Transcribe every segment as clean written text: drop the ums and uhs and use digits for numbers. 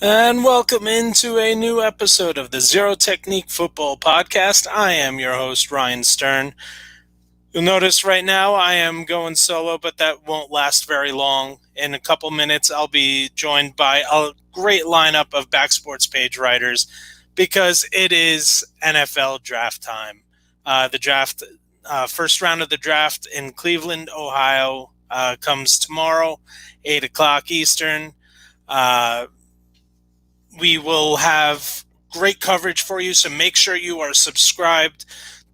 And welcome into a new episode of the Zero Technique Football Podcast. I am your host, Ryan Stern. You'll notice right now I am going solo, but that won't last very long. In a couple minutes, I'll be joined by a great lineup of Back Sports Page writers because it is NFL draft time. First round of the draft in Cleveland, Ohio, comes tomorrow, 8 o'clock Eastern. We will have great coverage for you, so make sure you are subscribed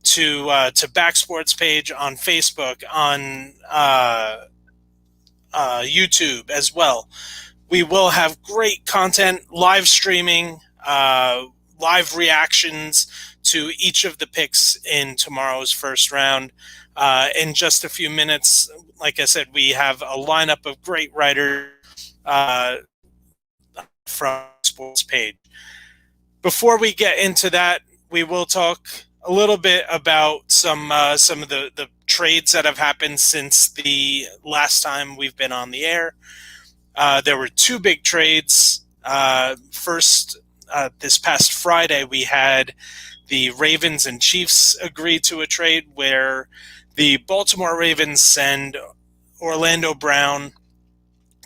to Back Sports Page on Facebook, on YouTube as well. We will have great content, live streaming, live reactions to each of the picks in tomorrow's first round. In just a few minutes, like I said, we have a lineup of great writers from Sports Page. Before we get into that, we will talk a little bit about some of the trades that have happened since the last time we've been on the air. There were two big trades. First, this past Friday, we had the Ravens and Chiefs agree to a trade where the Baltimore Ravens send Orlando Brown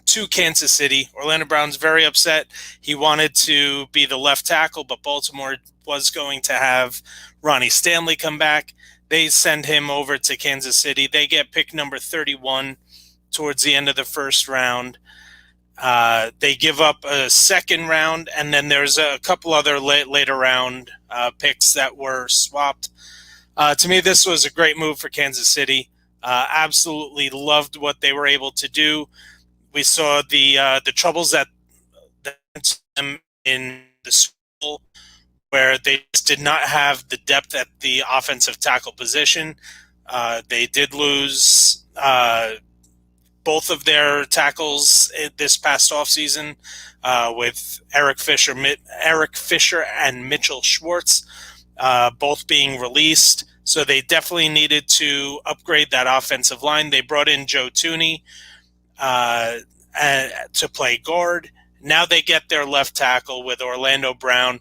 to Kansas City. Orlando Brown's very upset. He wanted to be the left tackle, but Baltimore was going to have Ronnie Stanley come back. They send him over to Kansas City. They get pick number 31 towards the end of the first round. They give up a second round, and then there's a couple other later round picks that were swapped. To me, this was a great move for Kansas City. Absolutely loved what they were able to do. We saw the troubles that them in the school, where they just did not have the depth at the offensive tackle position. They did lose both of their tackles this past offseason with Eric Fisher and Mitchell Schwartz both being released. So they definitely needed to upgrade that offensive line. They brought in Joe Thuney to play guard. Now they get their left tackle with Orlando Brown.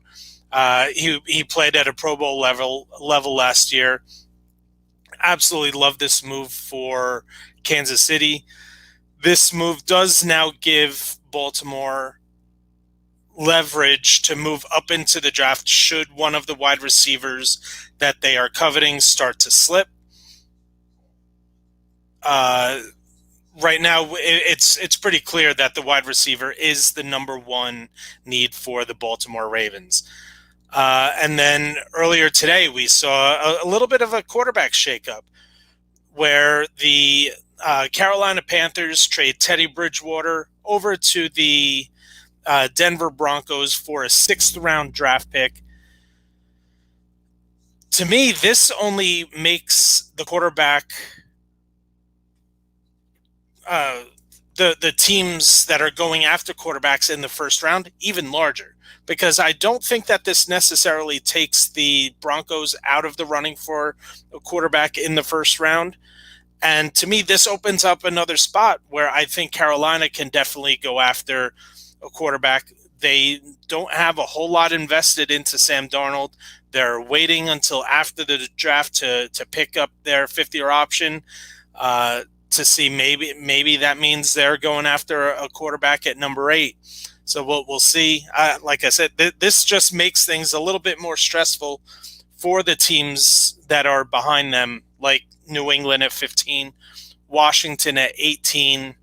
He played at a Pro Bowl level last year. Absolutely love this move for Kansas City. This move does now give Baltimore leverage to move up into the draft should one of the wide receivers that they are coveting start to slip. Right now, it's pretty clear that the wide receiver is the number one need for the Baltimore Ravens. And then earlier today, we saw a little bit of a quarterback shakeup where the Carolina Panthers trade Teddy Bridgewater over to the Denver Broncos for a 6th-round draft pick. To me, this only makes the quarterback the teams that are going after quarterbacks in the first round even larger, because I don't think that this necessarily takes the Broncos out of the running for a quarterback in the first round. And to me, this opens up another spot where I think Carolina can definitely go after a quarterback. They don't have a whole lot invested into Sam Darnold. They're waiting until after the draft to pick up their 5th-year option. To see maybe that means they're going after a quarterback at number 8. So we'll see. Like I said, this just makes things a little bit more stressful for the teams that are behind them, like New England at 15, Washington at 18,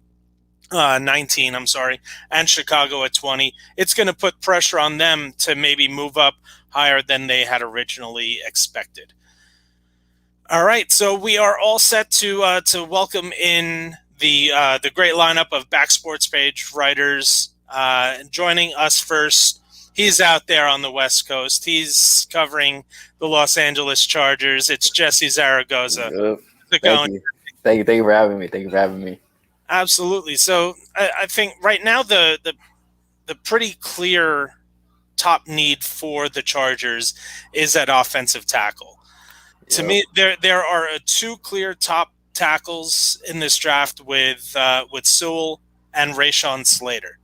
19, and Chicago at 20. It's going to put pressure on them to maybe move up higher than they had originally expected. All right, so we are all set to welcome in the great lineup of Back Sports Page writers. Joining us first, he's out there on the West Coast. He's covering the Los Angeles Chargers. It's Jesse Zaragoza. How's it going? Thank you for having me. Absolutely. So I think right now the pretty clear top need for the Chargers is at offensive tackle. To me, there are two clear top tackles in this draft with Sewell and Rashawn Slater.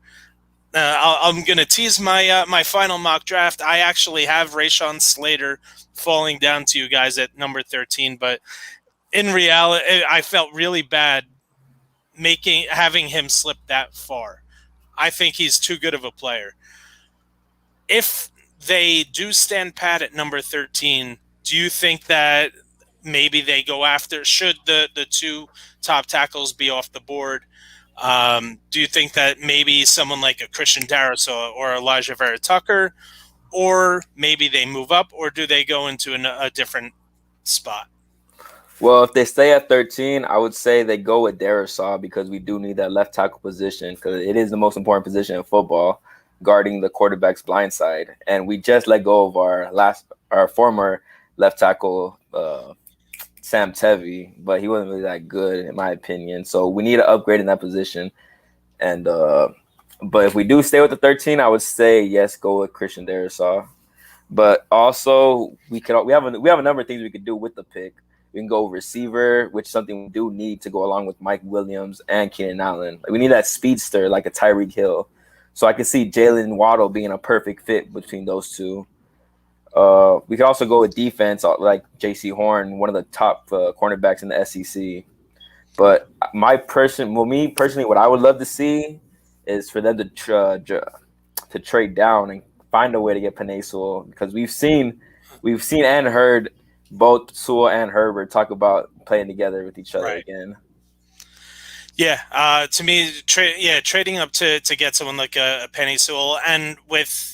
I'm going to tease my my final mock draft. I actually have Rashawn Slater falling down to you guys at number 13, but in reality, I felt really bad having him slip that far. I think he's too good of a player. If they do stand pat at number 13, do you think that maybe they go after, should the two top tackles be off the board? Do you think that maybe someone like a Christian Darrisaw or Elijah Vera Tucker, or maybe they move up, or do they go into a different spot? Well, if they stay at 13, I would say they go with Darrisaw because we do need that left tackle position because it is the most important position in football, guarding the quarterback's blind side. And we just let go of our former left tackle, Sam Tevy, but he wasn't really that good in my opinion. So we need to upgrade in that position. And but if we do stay with the 13, I would say yes, go with Christian Darrisaw. But also we have a number of things we could do with the pick. We can go receiver, which is something we do need to go along with Mike Williams and Keenan Allen. Like, we need that speedster like a Tyreek Hill. So I can see Jaylen Waddle being a perfect fit between those two. We could also go with defense, like J.C. Horn, one of the top cornerbacks in the SEC. But me personally, what I would love to see is for them to trade down and find a way to get Penei Sewell, because we've seen and heard both Sewell and Herbert talk about playing together with each other again. Yeah, to me, trading up to get someone like a Penei Sewell, and with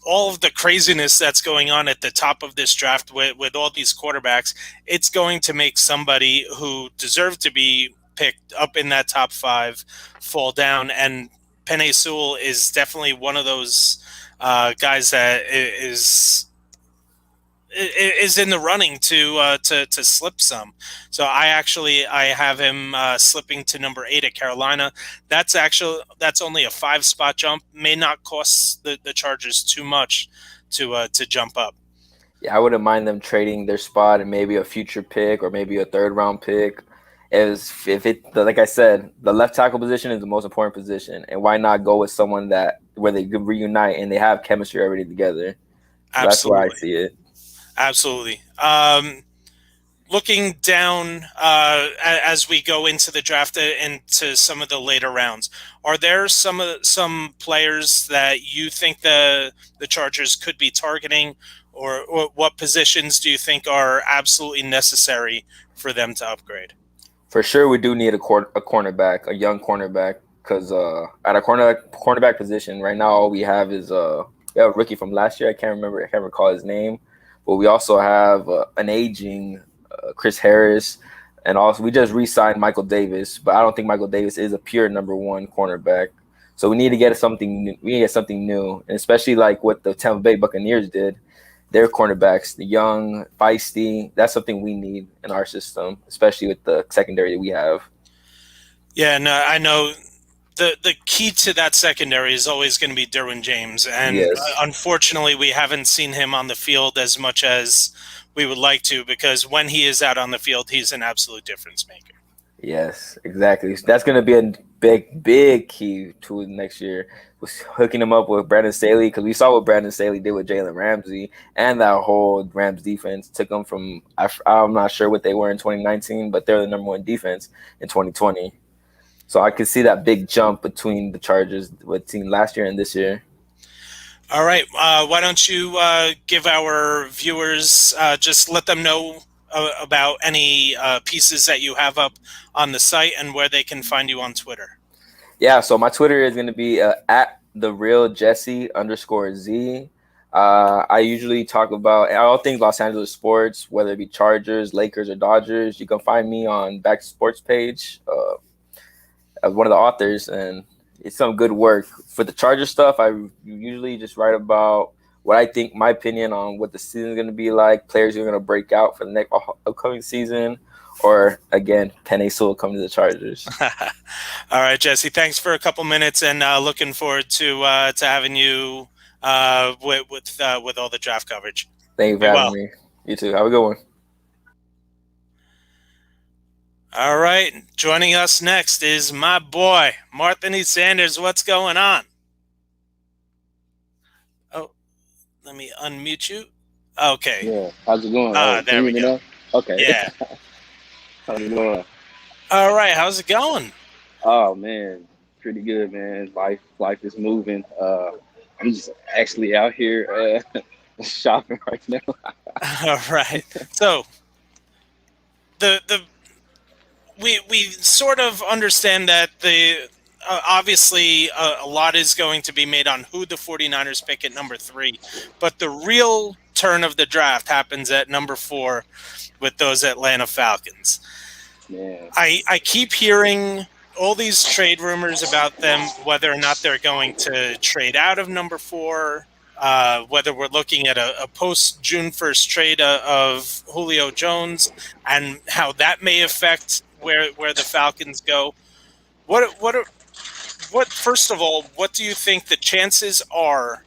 all of the craziness that's going on at the top of this draft with all these quarterbacks, it's going to make somebody who deserved to be picked up in that top 5 fall down. And Penei Sewell is definitely one of those guys that is in the running to slip some. So I have him slipping to number 8 at Carolina. That's only a 5-spot jump. May not cost the Chargers too much to jump up. Yeah, I wouldn't mind them trading their spot and maybe a future pick or maybe a 3rd-round pick. Like I said, the left tackle position is the most important position, and why not go with someone where they could reunite and they have chemistry already together? So that's why I see it. Absolutely. Looking down as we go into the draft, into some of the later rounds, are there some players that you think the Chargers could be targeting, or what positions do you think are absolutely necessary for them to upgrade? For sure, we do need a cornerback, a young cornerback, because at a cornerback position right now, all we have is we have a rookie from last year. I can't recall his name, but we also have an aging Chris Harris, and also we just re-signed Michael Davis. But I don't think Michael Davis is a pure number 1 cornerback. So we need to get something new. We need to get something new, and especially like what the Tampa Bay Buccaneers did. Their cornerbacks, the young, feisty, that's something we need in our system, especially with the secondary that we have. Yeah, no, I know the key to that secondary is always going to be Derwin James. And yes. Unfortunately, we haven't seen him on the field as much as we would like to, because when he is out on the field, he's an absolute difference maker. Yes, exactly. That's going to be a big key to next year, was hooking him up with Brandon Staley, because we saw what Brandon Staley did with Jalen Ramsey, and that whole Rams defense took them from, I'm not sure what they were in 2019, but they're the number 1 defense in 2020. So I could see that big jump between the Chargers with team last year and this year. All right. Why don't you give our viewers, just let them know about any pieces that you have up on the site and where they can find you on Twitter. Yeah, so my Twitter is going to be at @therealJesse_Z. I usually talk about all things Los Angeles sports, whether it be Chargers, Lakers, or Dodgers. You can find me on Back Sports page as one of the authors, and it's some good work. For the Chargers stuff, I usually just write about what I think, my opinion on what the season is going to be like, players who are going to break out for the next upcoming season, or, again, Penei Sewell coming to the Chargers. All right, Jesse, thanks for a couple minutes, and looking forward to having you with all the draft coverage. Thank you for having me. You too. Have a good one. All right, joining us next is my boy, Marthony Sanders. What's going on? Let me unmute you. Okay. Yeah. How's it going? Can There you we hear me go. now? Okay. Yeah. How's it going? All right. How's it going? Oh man, pretty good, man. Life is moving. I'm just actually out here shopping right now. All right. So the we sort of understand that the obviously a lot is going to be made on who the 49ers pick at number 3, but the real turn of the draft happens at number 4 with those Atlanta Falcons. Man. I keep hearing all these trade rumors about them, whether or not they're going to trade out of number 4, whether we're looking at a post June 1st trade of Julio Jones, and how that may affect where the Falcons go. What first of all, what do you think the chances are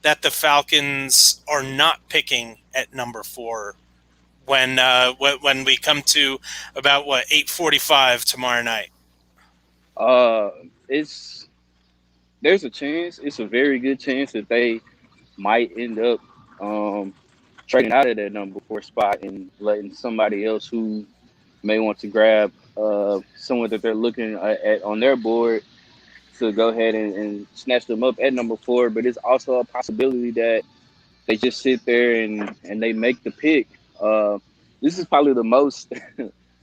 that the Falcons are not picking at number 4 when we come to about 8:45 tomorrow night? Uh, it's there's a chance. It's a very good chance that they might end up um trading out of that number 4 spot and letting somebody else who may want to grab someone that they're looking at on their board to go ahead and snatch them up at number 4. But it's also a possibility that they just sit there and they make the pick. Uh, this is probably the most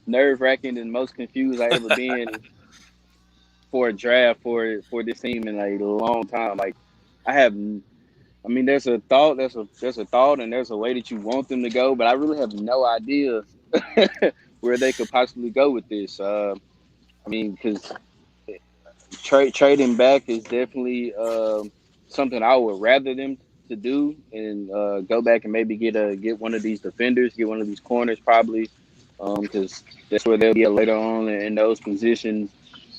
nerve wracking and most confused I ever been for a draft for this team in a long time. Like I have, I mean, there's a thought, and there's a way that you want them to go, but I really have no idea where they could possibly go with this. I mean, because trading back is definitely something I would rather them to do, and go back and maybe get one of these defenders, get one of these corners probably, because that's where they'll be at later on in those positions.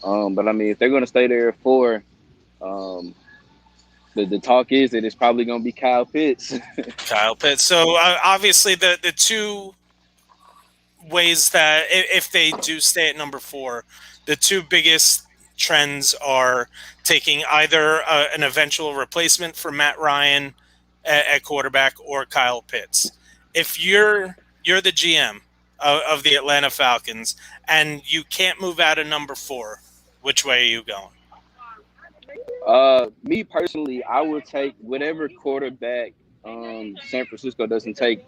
But I mean, if they're going to stay there at 4, um, the talk is that it's probably going to be Kyle Pitts. Kyle Pitts. So obviously the two ways that if they do stay at number 4, the two biggest trends are taking either an eventual replacement for Matt Ryan at quarterback or Kyle Pitts. If you're the GM of the Atlanta Falcons and you can't move out of number 4, which way are you going? Me personally, I would take whatever quarterback San Francisco doesn't take,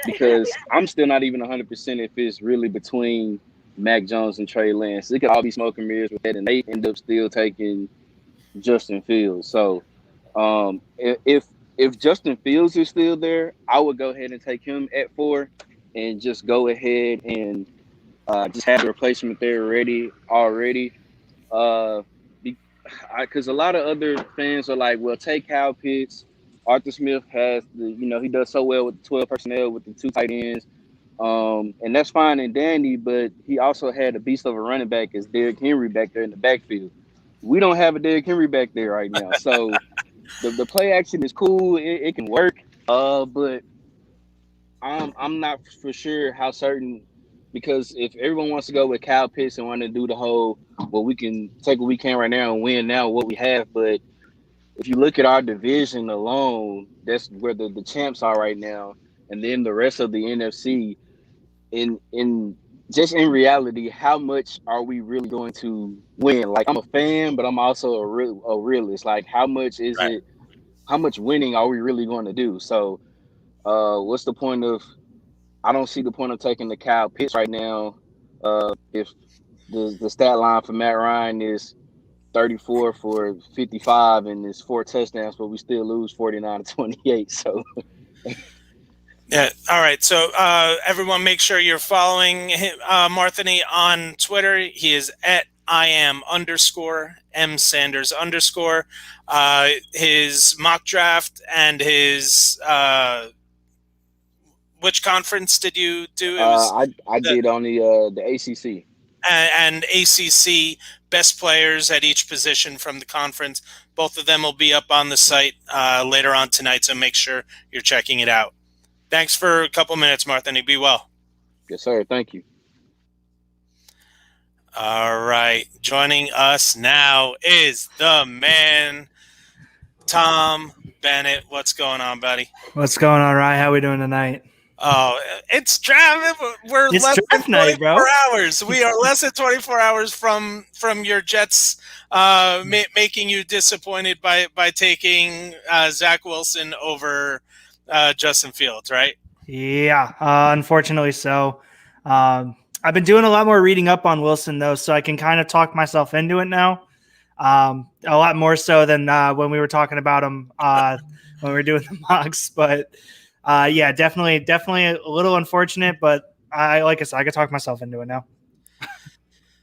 because I'm still not even 100% if it's really between Mac Jones and Trey Lance. It could all be smoke and mirrors with that, and they end up still taking Justin Fields. So if Justin Fields is still there, I would go ahead and take him at 4, and just go ahead and just have the replacement there ready already. Uh, because a lot of other fans are like, well, take Kyle Pitts. Arthur Smith has he does so well with the 12 personnel with the 2 tight ends. And that's fine and dandy, but he also had a beast of a running back as Derrick Henry back there in the backfield. We don't have a Derrick Henry back there right now. So the play action is cool. It can work. But I'm not for sure how certain, because if everyone wants to go with Kyle Pitts and want to do the whole, well, we can take what we can right now and win now what we have. But if you look at our division alone, that's where the champs are right now. And then the rest of the NFC, in just in reality, how much are we really going to win? Like, I'm a fan, but I'm also a realist. Like, how much is Right. it? How much winning are we really going to do? So, what's the point of? I don't see the point of taking the Kyle Pitts right now. If the stat line for Matt Ryan is 34 for 55 and it's 4 touchdowns, but we still lose 49-28. So Yeah. All right. So everyone, make sure you're following Marthony on Twitter. He is at IM_M Sanders_. His mock draft and his which conference did you do? It was I the did on the ACC. and ACC best players at each position from the conference. Both of them will be up on the site later on tonight. So make sure you're checking it out. Thanks for a couple minutes, Marthony. Be well. Yes, sir. Thank you. All right. Joining us now is the man Tom Bennett, what's going on, buddy? What's going on, Ryan? How we doing tonight? Oh, it's draft. We're It's less draft than night, 24 bro. hours. We are less than 24 hours from your Jets making you disappointed by taking Zach Wilson over Justin Fields, right? Yeah, unfortunately so. I've been doing a lot more reading up on Wilson, though, so I can kind of talk myself into it now. A lot more so than when we were talking about him when we were doing the mocks. But yeah, definitely a little unfortunate, but like I said, I could talk myself into it now.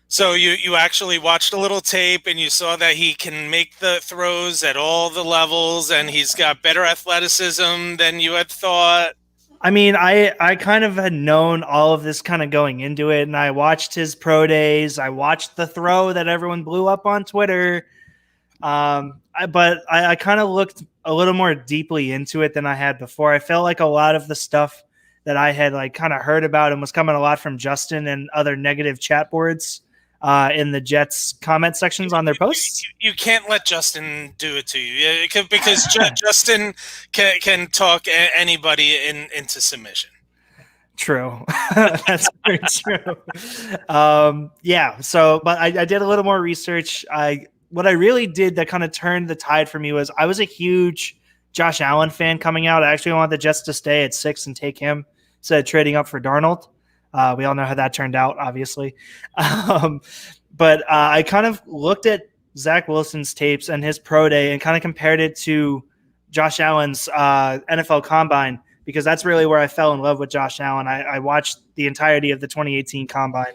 So you actually watched a little tape and you saw that he can make the throws at all the levels and he's got better athleticism than you had thought. I mean, I kind of had known all of this kind of going into it, and I watched his pro days. I watched the throw that everyone blew up on Twitter. But I kind of looked a little more deeply into it than I had before. I felt like a lot of the stuff that I had like kind of heard about and was coming a lot from Justin and other negative chat boards in the Jets comment sections on their posts. You can't let Justin do it to you because Justin can talk anybody into submission. True. That's very true. Yeah. So, but I did a little more research. What I really did that kind of turned the tide for me was I was a huge Josh Allen fan coming out. I actually wanted the Jets to stay at 6 and take him instead of trading up for Darnold. We all know how that turned out, obviously. But I kind of looked at Zach Wilson's tapes and his pro day and kind of compared it to Josh Allen's NFL Combine, because that's really where I fell in love with Josh Allen. I watched the entirety of the 2018 Combine.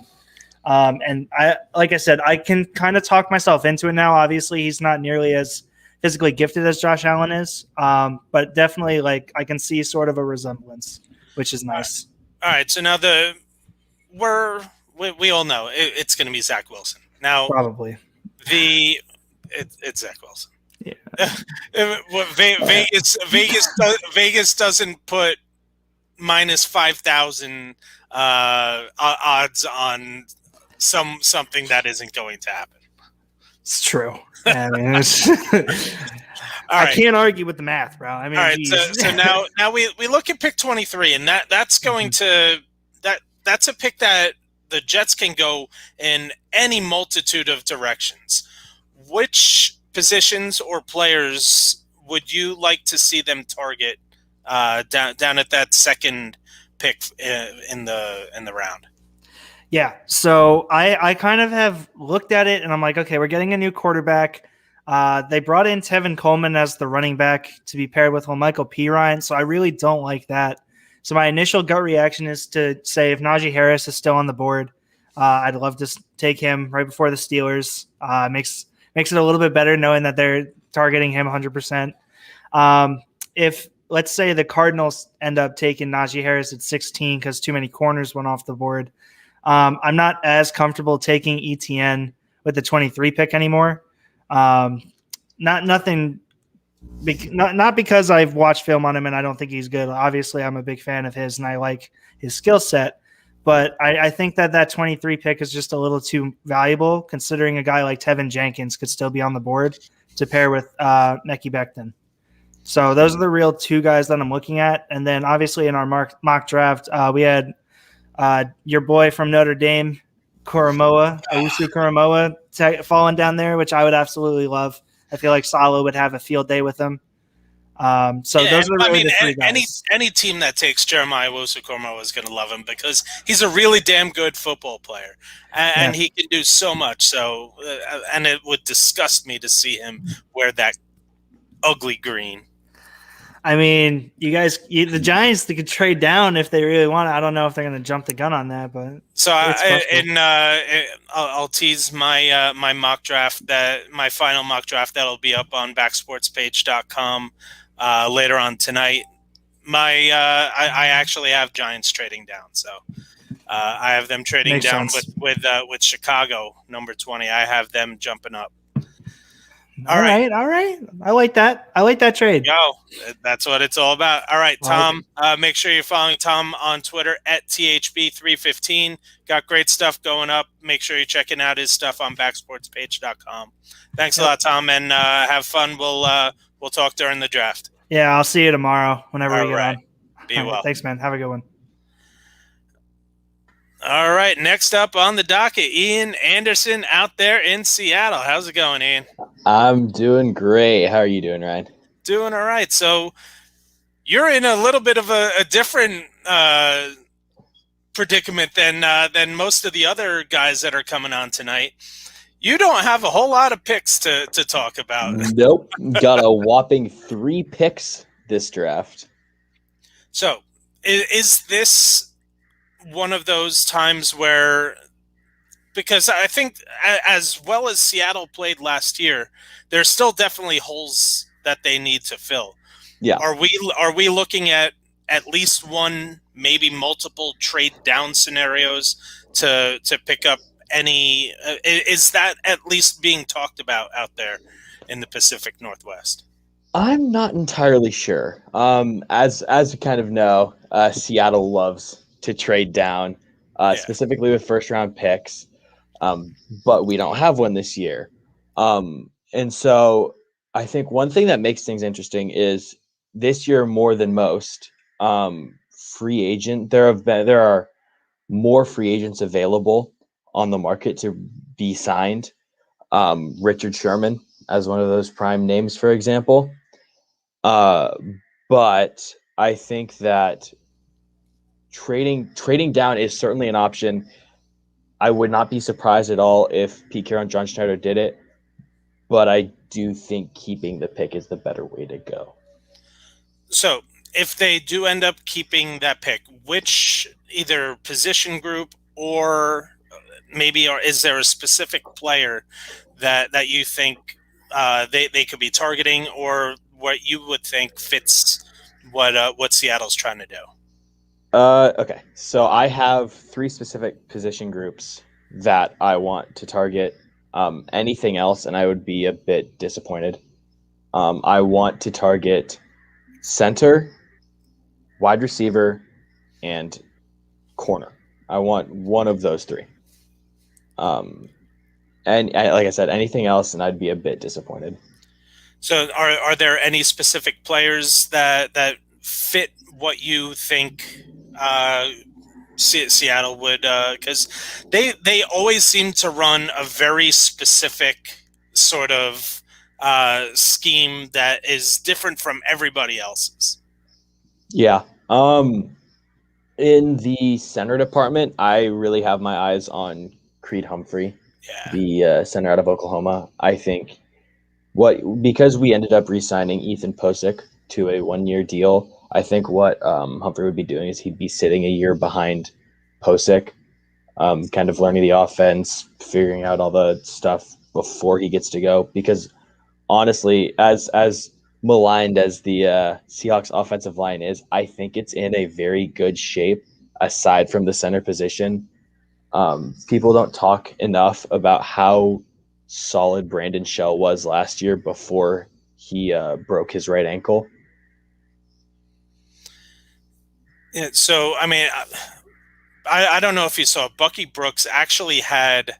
And like I said, I can kind of talk myself into it now. Obviously, he's not nearly as physically gifted as Josh Allen is, but definitely like I can see sort of a resemblance, which is nice. All right. So now we all know it's going to be Zach Wilson. Now, Probably. It's Zach Wilson. Yeah. Vegas doesn't put minus 5,000 odds on something that isn't going to happen. It's true. I mean, I can't argue with the math, bro. I mean, all right. So now we look at pick 23, and that's going to that's a pick that the Jets can go in any multitude of directions. Which positions or players would you like to see them target down at that second pick in the round? Yeah, so I kind of have looked at it and I'm like, okay, we're getting a new quarterback. They brought in Tevin Coleman as the running back to be paired with Michael Pirine, so I really don't like that. So my initial gut reaction is to say if Najee Harris is still on the board, I'd love to take him right before the Steelers. Makes it a little bit better knowing that they're targeting him 100%. If, let's say, the Cardinals end up taking Najee Harris at 16 because too many corners went off the board, I'm not as comfortable taking ETN with the 23 pick anymore. Not because I've watched film on him and I don't think he's good. Obviously, I'm a big fan of his and I like his skill set. But I think that 23 pick is just a little too valuable, considering a guy like Tevin Jenkins could still be on the board to pair with Mekhi Becton. So those are the real two guys that I'm looking at. And then obviously in our mock draft, we had your boy from Notre Dame, Owusu Koromoa, falling down there, which I would absolutely love. I feel like Saleh would have a field day with him. Those are really the three guys. Any team that takes Jeremiah Owusu-Koramoah is going to love him because he's a really damn good football player, and he can do so much. So, and it would disgust me to see him wear that ugly green. I mean, the Giants, they could trade down if they really want. I don't know if they're going to jump the gun on that, but so I'll tease my my mock draft my final mock draft that'll be up on backsportspage.com later on tonight. I actually have Giants trading down, so I have them trading Makes down sense. with Chicago number 20. I have them jumping up. All right. I like that. I like that trade. Yo, that's what it's all about. All right, Tom. Make sure you're following Tom on Twitter at THB315. Got great stuff going up. Make sure you're checking out his stuff on backsportspage.com. Thanks a lot, Tom, and have fun. We'll We'll talk during the draft. Yeah, I'll see you tomorrow whenever we get on. Be well. Thanks, man. Have a good one. All right, next up on the docket, Ian Anderson out there in Seattle. How's it going, Ian? I'm doing great. How are you doing, Ryan? Doing all right. So you're in a little bit of a different predicament than most of the other guys that are coming on tonight. You don't have a whole lot of picks to talk about. Nope. Got a whopping 3 picks this draft. So is this one of those times where, because I think as well as Seattle played last year, there's still definitely holes that they need to fill. Yeah. Are we looking at least one, maybe multiple trade down scenarios to pick up any? Is that at least being talked about out there in the Pacific Northwest? I'm not entirely sure. As you kind of know, Seattle loves to trade down, specifically with first round picks, but we don't have one this year. And so I think one thing that makes things interesting is this year more than most, free agent. There are more free agents available on the market to be signed. Richard Sherman as one of those prime names, for example. But I think that trading down is certainly an option. I would not be surprised at all if Pete Carroll and John Schneider did it, but I do think keeping the pick is the better way to go. So if they do end up keeping that pick, which either position group or is there a specific player that you think they could be targeting, or what you would think fits what Seattle's trying to do? Okay, so I have 3 specific position groups that I want to target. Anything else, and I would be a bit disappointed. I want to target center, wide receiver, and corner. I want one of those 3. And like I said, anything else, and I'd be a bit disappointed. So are there any specific players that fit what you think Seattle would, because they always seem to run a very specific sort of scheme that is different from everybody else's? Yeah. In the center department, I really have my eyes on Creed Humphrey, the center out of Oklahoma. I think because we ended up re-signing Ethan Posick to a 1-year deal, I think what Humphrey would be doing is he'd be sitting a year behind Posick, kind of learning the offense, figuring out all the stuff before he gets to go. Because honestly, as maligned as the Seahawks offensive line is, I think it's in a very good shape aside from the center position. People don't talk enough about how solid Brandon Shell was last year before he broke his right ankle. Yeah, so, I mean, I don't know if you saw, Bucky Brooks actually had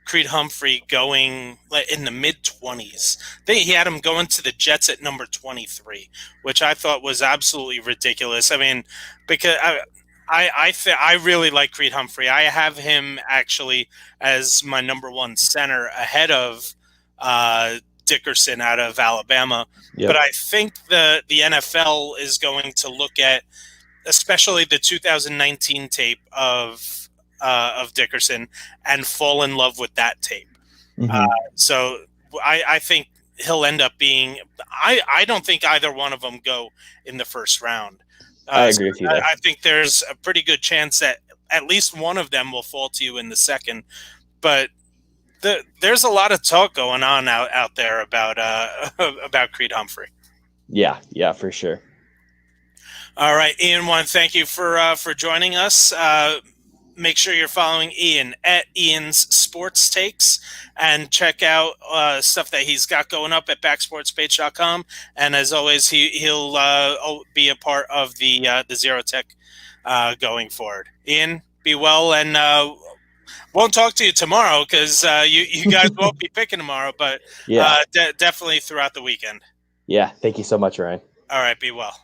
Creed Humphrey going in the mid-20s. He had him going to the Jets at number 23, which I thought was absolutely ridiculous. I mean, because I really like Creed Humphrey. I have him actually as my number 1 center ahead of Dickerson out of Alabama. Yep. But I think the NFL is going to look at especially the 2019 tape of Dickerson and fall in love with that tape. Mm-hmm. So I think he'll end up being. I don't think either one of them go in the first round. I agree with you there. I think there's a pretty good chance that at least one of them will fall to you in the second. But there's a lot of talk going on out there about Creed Humphrey. Yeah, for sure. All right, Ian, want to thank you for joining us. Make sure you're following Ian at Ian's Sports Takes and check out stuff that he's got going up at backsportspage.com. And as always, he'll be a part of the Zero Tech going forward. Ian, be well, and won't talk to you tomorrow because you guys won't be picking tomorrow, but definitely throughout the weekend. Yeah, thank you so much, Ryan. All right, be well.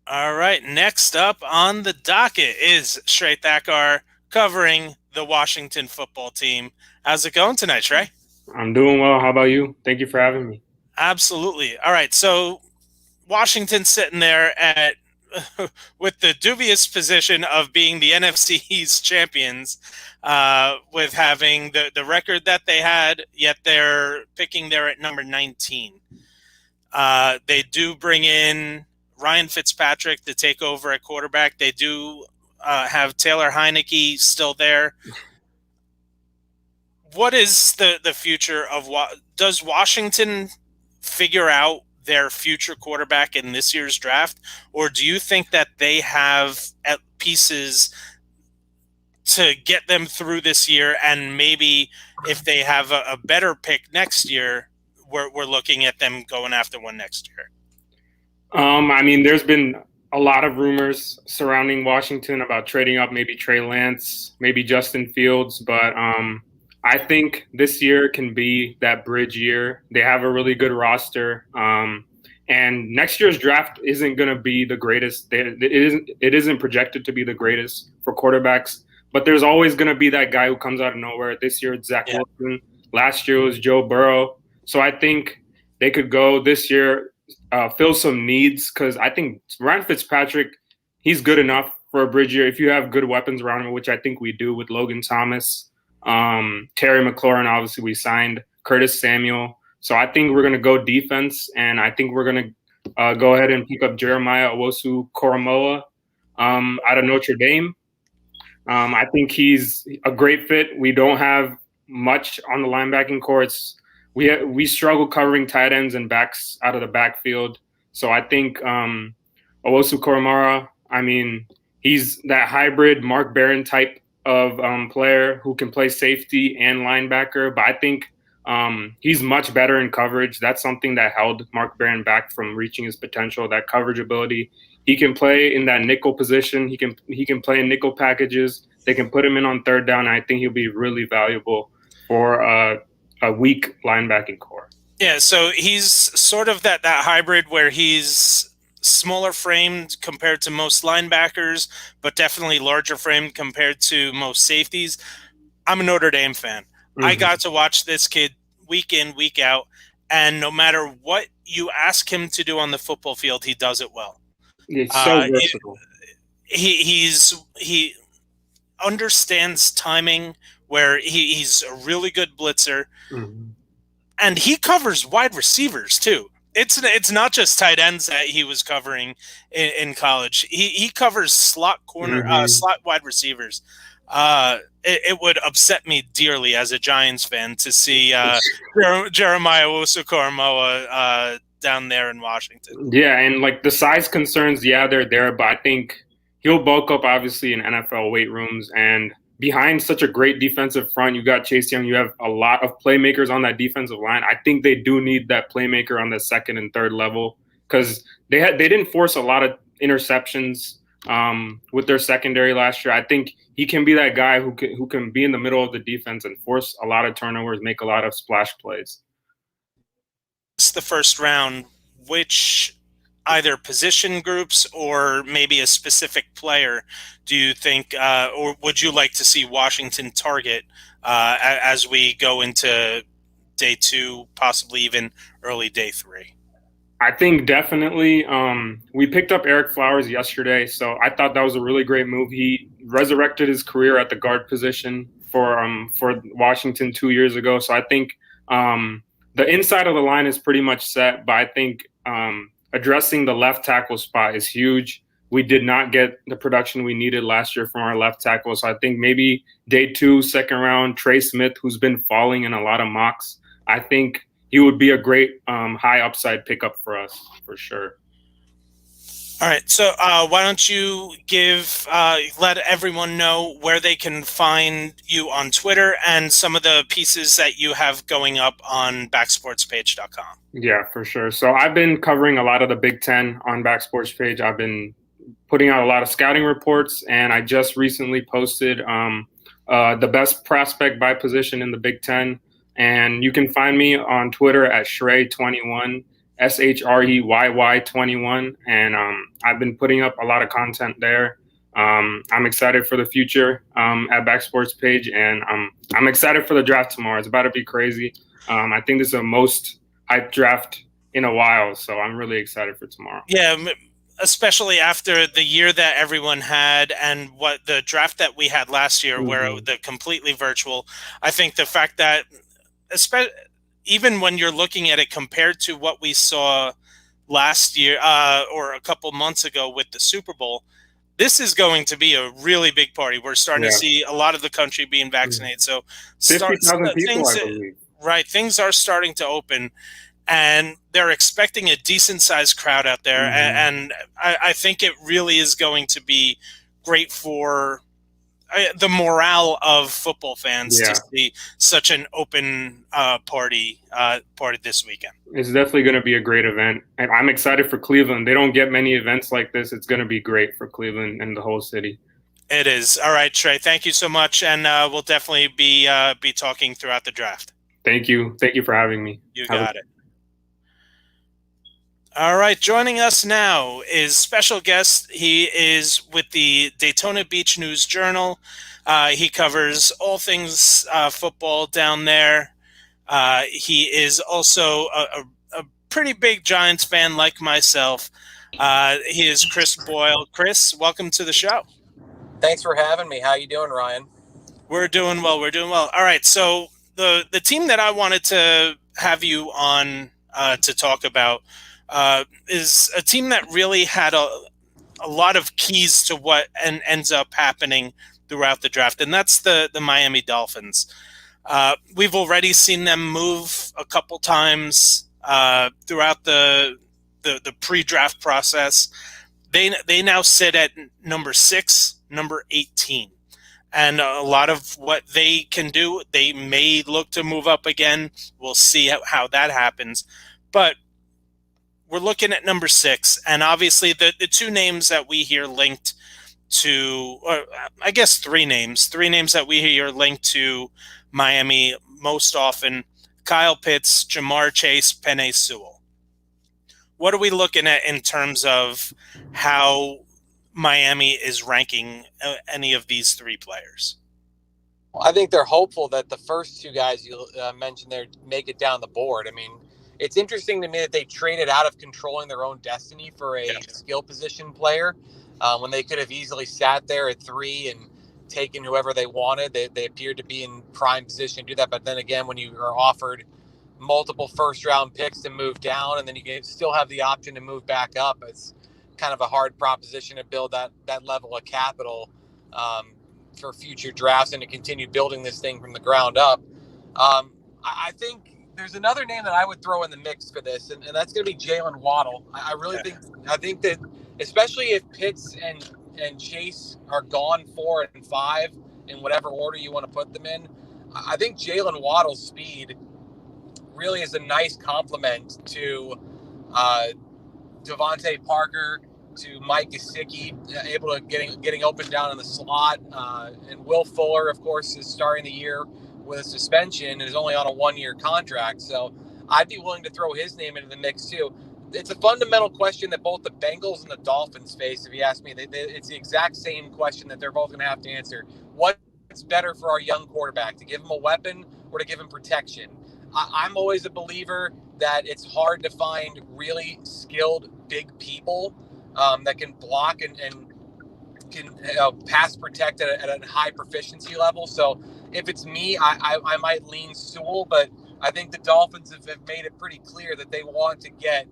All right, next up on the docket is Shrey Thakkar covering the Washington football team. How's it going tonight, Shrey? I'm doing well. How about you? Thank you for having me. Absolutely. All right, so Washington's sitting there at with the dubious position of being the NFC East champions, with having the record that they had, yet they're picking there at number 19. They do bring in Ryan Fitzpatrick to take over at quarterback. They do have Taylor Heineke still there. What is the future of does Washington figure out their future quarterback in this year's draft, or do you think that they have pieces to get them through this year, and maybe if they have a better pick next year, we're looking at them going after one next year? I mean, there's been a lot of rumors surrounding Washington about trading up, maybe Trey Lance, maybe Justin Fields, but I think this year can be that bridge year. They have a really good roster, and next year's draft isn't going to be the greatest. It isn't projected to be the greatest for quarterbacks, but there's always going to be that guy who comes out of nowhere. This year it's Zach Wilson. Last year it was Joe Burrow. So I think they could go this year, fill some needs, because I think Ryan Fitzpatrick, he's good enough for a bridge year if you have good weapons around him, which I think we do with Logan Thomas. Terry McLaurin, obviously we signed Curtis Samuel. So I think we're going to go defense, and I think we're going to go ahead and pick up Jeremiah Owusu-Koramoah out of Notre Dame. I think he's a great fit. We don't have much on the linebacking core. We struggle covering tight ends and backs out of the backfield. So I think Owusu-Koramoah, I mean, he's that hybrid Mark Barron type of player who can play safety and linebacker. But I think he's much better in coverage. That's something that held Mark Barron back from reaching his potential, that coverage ability. He can play in that nickel position. He can play in nickel packages. They can put him in on third down. I think he'll be really valuable for a weak linebacking core. Yeah, so he's sort of that hybrid where he's smaller framed compared to most linebackers, but definitely larger framed compared to most safeties. I'm a Notre Dame fan. Mm-hmm. I got to watch this kid week in, week out, and no matter what you ask him to do on the football field, he does it well. It's so versatile. He understands timing, where he's a really good blitzer, mm-hmm. and he covers wide receivers too. It's not just tight ends that he was covering in college. He covers slot corner, mm-hmm. Slot wide receivers. It would upset me dearly as a Giants fan to see Jeremiah Owusu-Koramoah down there in Washington. Yeah, and like the size concerns, they're there, but I think he'll bulk up obviously in NFL weight rooms, and behind such a great defensive front, you got Chase Young. You have a lot of playmakers on that defensive line. I think they do need that playmaker on the second and third level, because they didn't force a lot of interceptions with their secondary last year. I think he can be that guy who can be in the middle of the defense and force a lot of turnovers, make a lot of splash plays. It's the first round. Which either position groups or maybe a specific player do you think, or would you like to see Washington target as we go into day 2, possibly even early day 3? I think definitely. We picked up Eric Flowers yesterday, so I thought that was a really great move. He resurrected his career at the guard position for Washington 2 years ago. So I think the inside of the line is pretty much set, but I think addressing the left tackle spot is huge. We did not get the production we needed last year from our left tackle. So I think maybe day 2, second round, Trey Smith, who's been falling in a lot of mocks, I think he would be a great high upside pickup for us, for sure. All right. So why don't you let everyone know where they can find you on Twitter and some of the pieces that you have going up on backsportspage.com. Yeah, for sure. So I've been covering a lot of the Big Ten on Backsports Page. I've been putting out a lot of scouting reports, and I just recently posted the best prospect by position in the Big Ten. And you can find me on Twitter at Shrey21, SHREYY21. And I've been putting up a lot of content there. I'm excited for the future at Back Sports Page, and I'm excited for the draft tomorrow. It's about to be crazy. I think this is the most hyped draft in a while, so I'm really excited for tomorrow. Yeah, especially after the year that everyone had and what the draft that we had last year, where the completely virtual. I think the fact that, even when you're looking at it compared to what we saw last year or a couple months ago with the Super Bowl, this is going to be a really big party. We're starting to see a lot of the country being vaccinated. So 50,000 people, I believe. Right, things are starting to open, and they're expecting a decent-sized crowd out there. And I think it really is going to be great for the morale of football fans to see such an open party this weekend. It's definitely going to be a great event. And I'm excited for Cleveland. They don't get many events like this. It's going to be great for Cleveland and the whole city. It is. All right, Shrey, thank you so much. And we'll definitely be talking throughout the draft. Thank you. Thank you for having me. You got it. All right, joining us now is special guest. He is with the Daytona Beach News Journal. He covers all things football down there. He is also a pretty big Giants fan like myself. He is Chris Boyle. Chris, welcome to the show. Thanks for having me. How you doing, Ryan? We're doing well. All right, so the team that I wanted to have you on to talk about is a team that really had a lot of keys to what ends up happening throughout the draft, and that's the Miami Dolphins. We've already seen them move a couple times throughout the pre-draft process. They now sit at number 6, number 18. And a lot of what they can do, they may look to move up again. We'll see how that happens. But we're looking at number 6, and obviously the two names that we hear linked to, or I guess three names that we hear linked to Miami most often: Kyle Pitts, Jamar Chase, Penei Sewell. What are we looking at in terms of how Miami is ranking any of these three players? Well, I think they're hopeful that the first two guys you mentioned there make it down the board. I mean, it's interesting to me that they traded out of controlling their own destiny for a skill position player when they could have easily sat there at 3 and taken whoever they wanted. They appeared to be in prime position to do that. But then again, when you are offered multiple first-round picks to move down, and then you can still have the option to move back up, it's kind of a hard proposition to build that level of capital for future drafts and to continue building this thing from the ground up. I think there's another name that I would throw in the mix for this, and that's going to be Jaylen Waddle. I really think that, especially if Pitts and Chase are gone 4 and 5 in whatever order you want to put them in, I think Jaylen Waddle's speed really is a nice complement to Devontae Parker, to Mike Gesicki, able to getting open down in the slot, and Will Fuller, of course, is starting the year with a suspension and is only on a 1-year contract. So I'd be willing to throw his name into the mix too. It's a fundamental question that both the Bengals and the Dolphins face. If you ask me, it's the exact same question that they're both going to have to answer. What's better for our young quarterback, to give him a weapon or to give him protection? I'm always a believer that it's hard to find really skilled big people that can block and can pass protect at a high proficiency level. So if it's me, I might lean Sewell, but I think the Dolphins have made it pretty clear that they want to get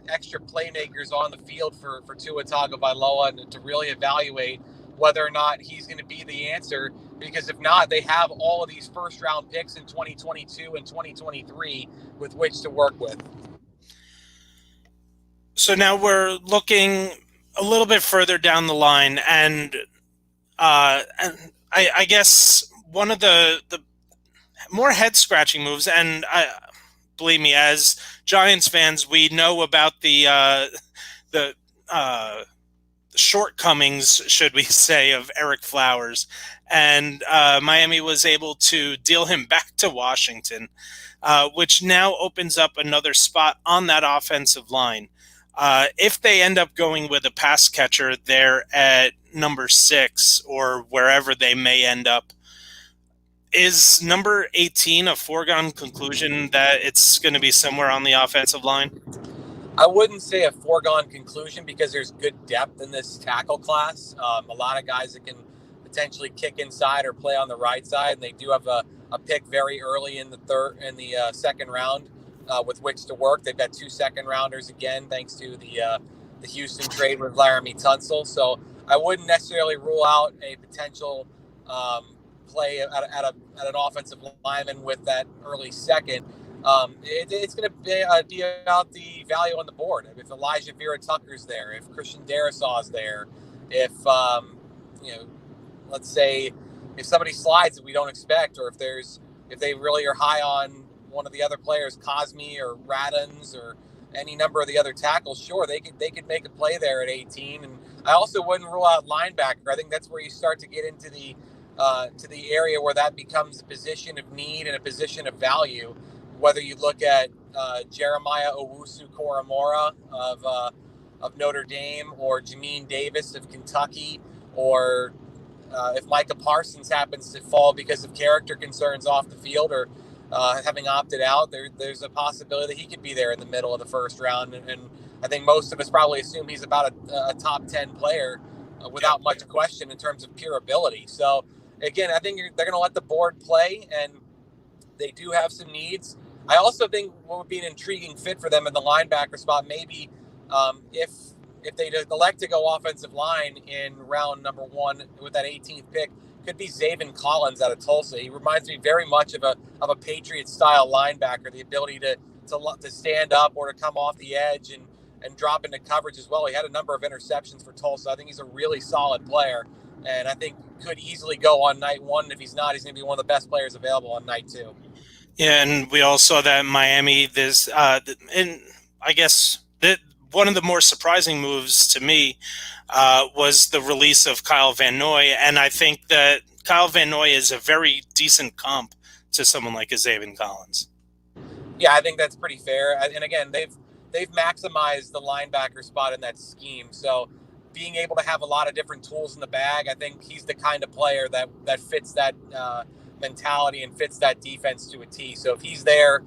extra playmakers on the field for Tua Tagovailoa and to really evaluate whether or not he's going to be the answer. Because if not, they have all of these first-round picks in 2022 and 2023 with which to work with. So now we're looking a little bit further down the line, and I guess one of the more head-scratching moves, and believe me, as Giants fans, we know about the shortcomings, should we say, of Eric Flowers. and Miami was able to deal him back to Washington, which now opens up another spot on that offensive line. If they end up going with a pass catcher there at number 6 or wherever they may end up, is number 18 a foregone conclusion that it's going to be somewhere on the offensive line? I wouldn't say a foregone conclusion because there's good depth in this tackle class. A lot of guys that can potentially kick inside or play on the right side, and they do have a pick very early in the second round with which to work. They've got 2 second-rounders again, thanks to the Houston trade with Laramie Tunsil. So I wouldn't necessarily rule out a potential play at an offensive lineman with that early second. It's going to be about the value on the board. If Elijah Vera Tucker's there, if Christian Darrisaw's there, if let's say if somebody slides that we don't expect, or if they really are high on one of the other players, Cosme or Radins or any number of the other tackles, sure, they could make a play there at 18. And I also wouldn't rule out linebacker. I think that's where you start to get into the to the area where that becomes a position of need and a position of value. Whether you look at Jeremiah Owusu-Koramoah of Notre Dame, or Jamin Davis of Kentucky, or if Micah Parsons happens to fall because of character concerns off the field or having opted out, there's a possibility that he could be there in the middle of the first round. And I think most of us probably assume he's about a top 10 player without much question in terms of pure ability. So, again, I think they're going to let the board play, and they do have some needs. I also think what would be an intriguing fit for them in the linebacker spot, maybe if they elect to go offensive line in round number 1 with that 18th pick, could be Zaven Collins out of Tulsa. He reminds me very much of a Patriot-style linebacker, the ability to stand up or to come off the edge and drop into coverage as well. He had a number of interceptions for Tulsa. I think he's a really solid player, and I think could easily go on night 1. If he's not, he's going to be one of the best players available on night 2. Yeah, and we all saw that in Miami. And I guess that one of the more surprising moves to me was the release of Kyle Van Noy, and I think that Kyle Van Noy is a very decent comp to someone like a Zaven Collins. Yeah, I think that's pretty fair. And again, they've maximized the linebacker spot in that scheme. So being able to have a lot of different tools in the bag, I think he's the kind of player that fits that mentality and fits that defense to a T. So if he's there,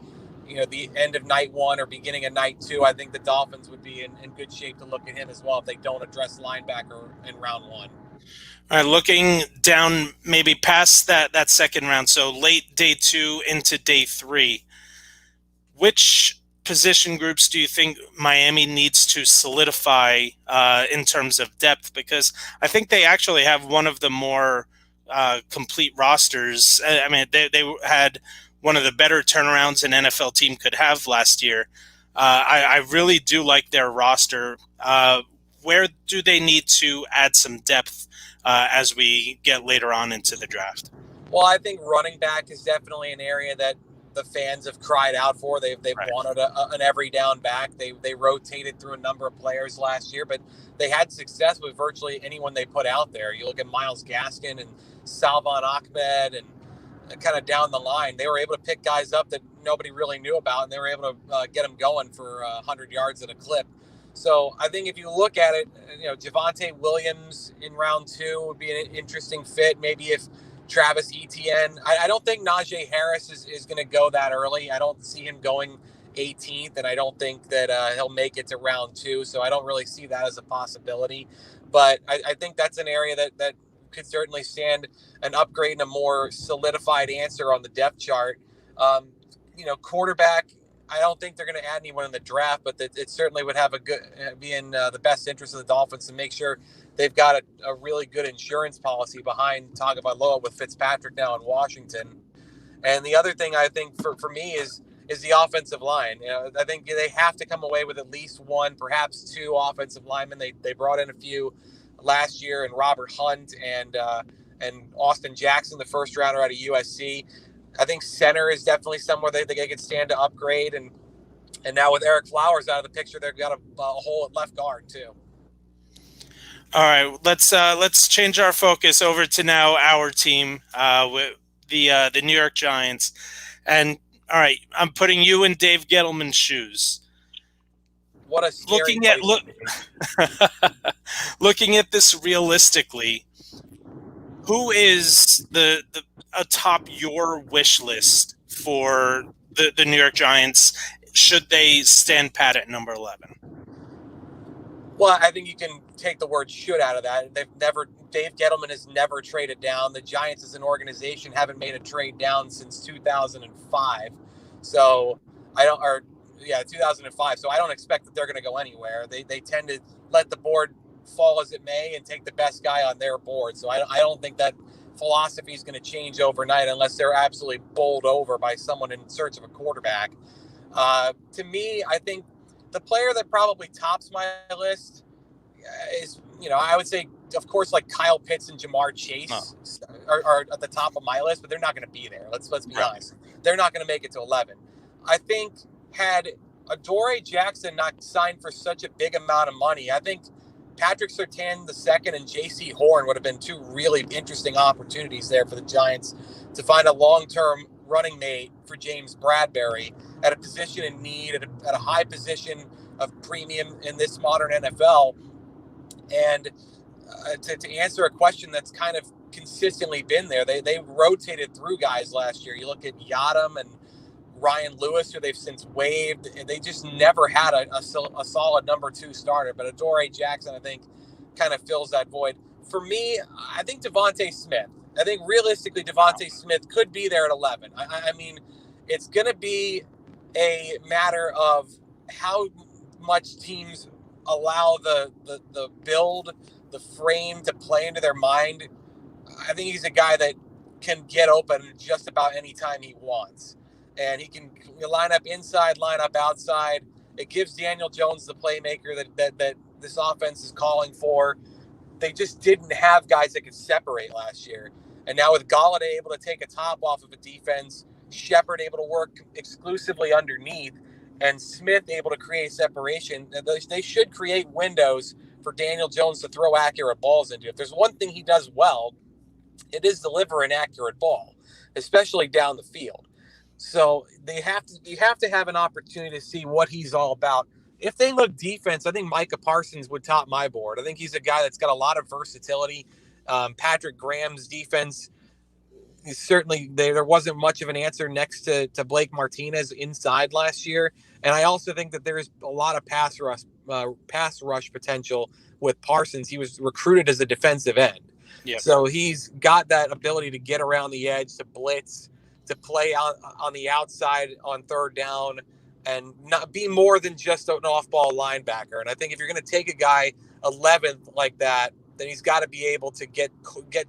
the end of night 1 or beginning of night 2, I think the Dolphins would be in good shape to look at him as well if they don't address linebacker in round 1. All right, looking down maybe past that second round, so late day 2 into day 3, which position groups do you think Miami needs to solidify in terms of depth? Because I think they actually have one of the more complete rosters. I mean, they had one of the better turnarounds an NFL team could have last year. I really do like their roster. Where do they need to add some depth as we get later on into the draft? Well, I think running back is definitely an area that the fans have cried out for. They've right. wanted an every down back. They rotated through a number of players last year, but they had success with virtually anyone they put out there. You look at Myles Gaskin and Salvon Ahmed and kind of down the line. They were able to pick guys up that nobody really knew about, and they were able to get them going for 100 yards at a clip. So I think if you look at it, Javonte Williams in round 2 would be an interesting fit. Maybe if Travis Etienne. I don't think Najee Harris is going to go that early. I don't see him going 18th, and I don't think that he'll make it to round 2. So I don't really see that as a possibility. But I think that's an area that could certainly stand an upgrade and a more solidified answer on the depth chart. Quarterback, I don't think they're going to add anyone in the draft, but it certainly would have be in the best interest of the Dolphins to make sure they've got a really good insurance policy behind Tagovailoa with Fitzpatrick now in Washington. And the other thing I think for me is the offensive line. I think they have to come away with at least 1, perhaps 2 offensive linemen. They brought in a few last year, and Robert Hunt and Austin Jackson, the first rounder out of USC. I think center is definitely somewhere they could stand to upgrade, and now with Eric Flowers out of the picture, they've got a hole at left guard too. All right, let's change our focus over to now our team with the New York Giants. And all right, I'm putting you in Dave Gettleman's shoes. What a scary place to be. Looking at this realistically, who is atop your wish list for the New York Giants should they stand pat at number 11? Well, I think you can take the word "should" out of that. Dave Gettleman has never traded down. The Giants as an organization haven't made a trade down since 2005. So 2005. So I don't expect that they're going to go anywhere. They tend to let the board fall as it may and take the best guy on their board. So I don't think that philosophy is going to change overnight unless they're absolutely bowled over by someone in search of a quarterback. To me, I think the player that probably tops my list is, I would say, of course, like Kyle Pitts and Jamar Chase are at the top of my list, but they're not going to be there. Let's be honest. They're not going to make it to 11. I think had Adoree Jackson not signed for such a big amount of money, I think Patrick Surtain II and J.C. Horn would have been two really interesting opportunities there for the Giants to find a long-term running mate for James Bradberry at a position in need, at a high position of premium in this modern NFL. And to answer a question that's kind of consistently been there, they rotated through guys last year. You look at Yadam and Ryan Lewis, who they've since waived, and they just never had a solid number 2 starter. But Adoree Jackson, I think, kind of fills that void. For me, I think Devonta Smith. I think realistically, Devonta Smith could be there at 11. I mean, it's going to be a matter of how much teams allow the build, the frame to play into their mind. I think he's a guy that can get open just about any time he wants. And he can line up inside, line up outside. It gives Daniel Jones the playmaker that this offense is calling for. They just didn't have guys that could separate last year. And now with Galladay able to take a top off of a defense, Shepard able to work exclusively underneath, and Smith able to create separation, they should create windows for Daniel Jones to throw accurate balls into. If there's one thing he does well, it is deliver an accurate ball, especially down the field. So you have to have an opportunity to see what he's all about. If they look defense, I think Micah Parsons would top my board. I think he's a guy that's got a lot of versatility. Patrick Graham's defense, certainly there wasn't much of an answer next to Blake Martinez inside last year. And I also think that there's a lot of pass rush potential with Parsons. He was recruited as a defensive end. Yep. So he's got that ability to get around the edge, to blitz, to play out on the outside on third down, and not be more than just an off-ball linebacker. And I think if you're going to take a guy 11th like that, then he's got to be able to get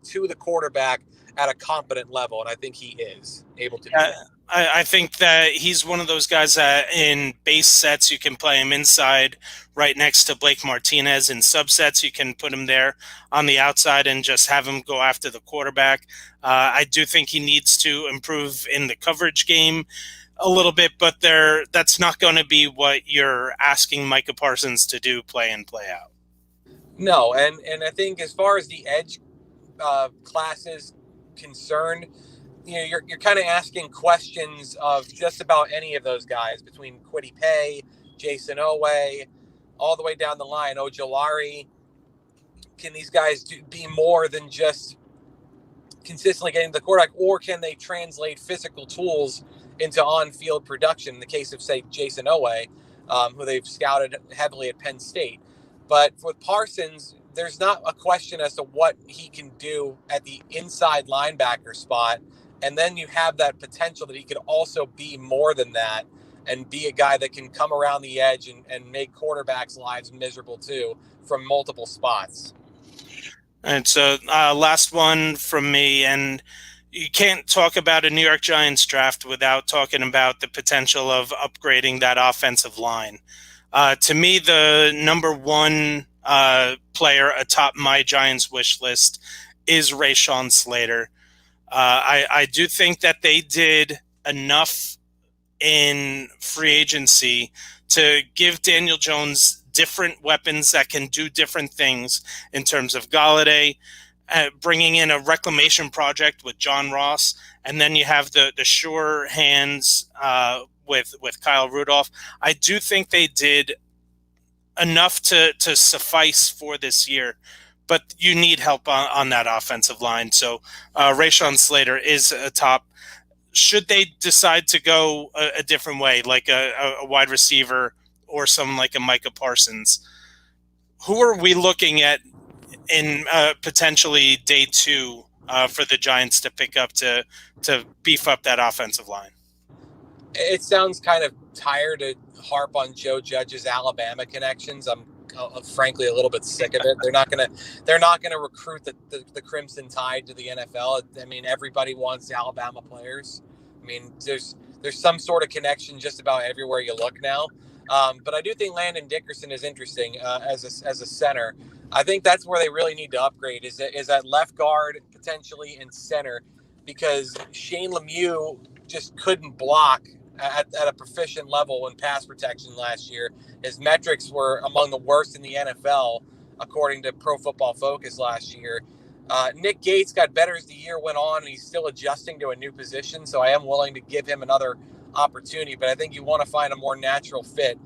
to the quarterback at a competent level, and I think he is able to do that. I think that he's one of those guys that in base sets you can play him inside right next to Blake Martinez. In subsets you can put him there on the outside and just have him go after the quarterback. I do think he needs to improve in the coverage game a little bit, but that's not going to be what you're asking Micah Parsons to do, play in, play out. No, and I think as far as the edge classes concerned, you're kind of asking questions of just about any of those guys, between Kwity Paye, Jason Owe, all the way down the line, Ojolari. Can these guys be more than just consistently getting the quarterback, or can they translate physical tools into on-field production? In the case of, say, Jason Owe, who they've scouted heavily at Penn State. But with Parsons, there's not a question as to what he can do at the inside linebacker spot. And then you have that potential that he could also be more than that and be a guy that can come around the edge and make quarterbacks' lives miserable too from multiple spots. And so last one from me, and you can't talk about a New York Giants draft without talking about the potential of upgrading that offensive line. To me, the number one player atop my Giants wish list is Rashawn Slater. I do think that they did enough in free agency to give Daniel Jones different weapons that can do different things in terms of Galladay, bringing in a reclamation project with John Ross, and then you have the sure hands with Kyle Rudolph. I do think they did enough to suffice for this year, but you need help on that offensive line. So Rashawn Slater is a top. Should they decide to go a different way, like a wide receiver or someone like a Micah Parsons, who are we looking at in potentially day 2 for the Giants to pick up to beef up that offensive line? It sounds kind of tired to harp on Joe Judge's Alabama connections. I'm frankly a little bit sick of it. They're not gonna recruit the Crimson Tide to the NFL. I mean, everybody wants Alabama players. I mean, there's some sort of connection just about everywhere you look now. But I do think Landon Dickerson is interesting as a center. I think that's where they really need to upgrade is at left guard potentially and center, because Shane Lemieux just couldn't block at a proficient level in pass protection last year. His metrics were among the worst in the NFL, according to Pro Football Focus last year. Nick Gates got better as the year went on, and he's still adjusting to a new position, so I am willing to give him another opportunity, but I think you want to find a more natural fit.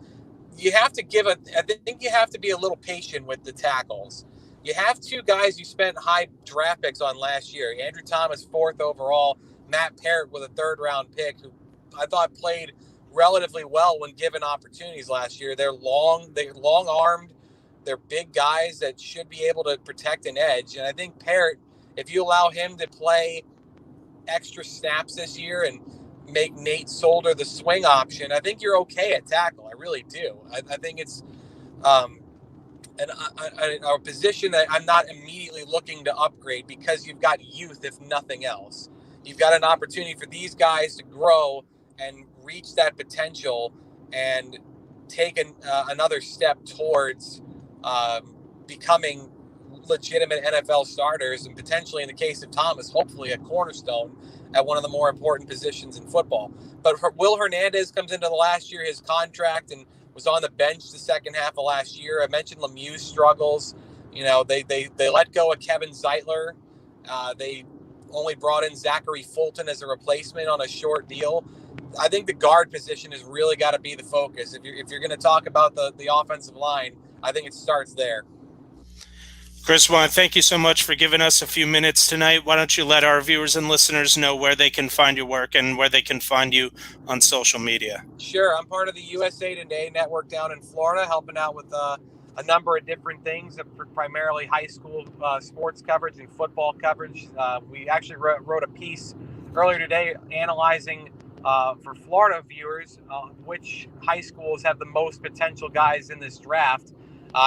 I think you have to be a little patient with the tackles. You have 2 guys you spent high draft picks on last year. Andrew Thomas, 4th overall, Matt Parrott with a 3rd round pick, who I thought played relatively well when given opportunities last year. They're long-armed. They're big guys that should be able to protect an edge. And I think Parrott, if you allow him to play extra snaps this year and make Nate Solder the swing option, I think you're okay at tackle. I really do. I think it's a position that I'm not immediately looking to upgrade, because you've got youth, if nothing else. You've got an opportunity for these guys to grow and reach that potential and take another step towards becoming legitimate NFL starters, and potentially, in the case of Thomas, hopefully a cornerstone at one of the more important positions in football. But Will Hernandez comes into the last year, his contract, and was on the bench the second half of last year. I mentioned Lemieux's struggles. You know, they let go of Kevin Zeitler. They only brought in Zachary Fulton as a replacement on a short deal. I think the guard position has really got to be the focus. If you're going to talk about the offensive line, I think it starts there. Chris, thank you so much for giving us a few minutes tonight. Why don't you let our viewers and listeners know where they can find your work and where they can find you on social media? Sure. I'm part of the USA Today network down in Florida, helping out with a number of different things, primarily high school sports coverage and football coverage. We actually wrote a piece earlier today analyzing for Florida viewers which high schools have the most potential guys in this draft.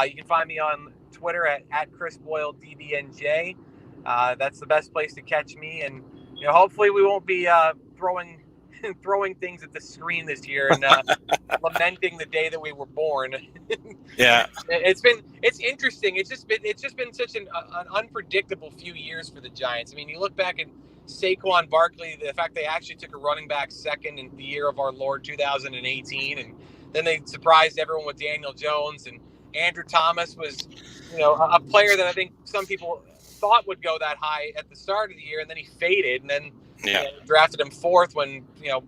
You can find me on Twitter at Chris Boyle DBNJ. That's the best place to catch me, and hopefully we won't be throwing things at the screen this year and lamenting the day that we were born. Yeah, it's interesting. It's just been such an unpredictable few years for the Giants. I mean, you look back at Saquon Barkley, the fact they actually took a running back second in the year of our Lord 2018, and then they surprised everyone with Daniel Jones, and Andrew Thomas was, a player that I think some people thought would go that high at the start of the year, and then he faded, and then drafted him 4th when,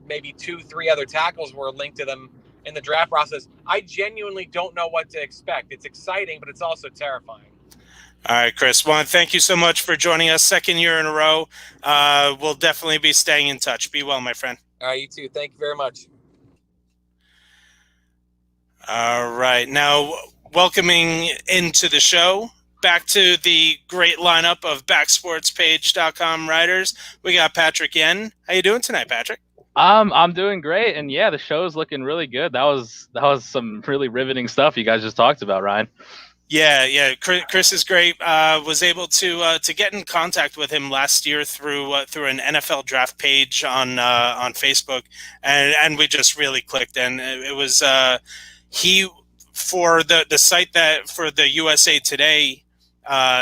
maybe 2-3 other tackles were linked to them in the draft process. I genuinely don't know what to expect. It's exciting, but it's also terrifying. All right, Chris. Thank you so much for joining us. 2nd year in a row. We'll definitely be staying in touch. Be well, my friend. All right, you too. Thank you very much. All right. Now, welcoming into the show, back to the great lineup of backsportspage.com writers, we got Patrick Yen. How you doing tonight, Patrick? I'm doing great, and yeah, the show's looking really good. That was some really riveting stuff you guys just talked about, Ryan. Yeah. Chris is great. Was able to get in contact with him last year through an NFL draft page on Facebook, and we just really clicked. And it was he for the site that for the USA Today.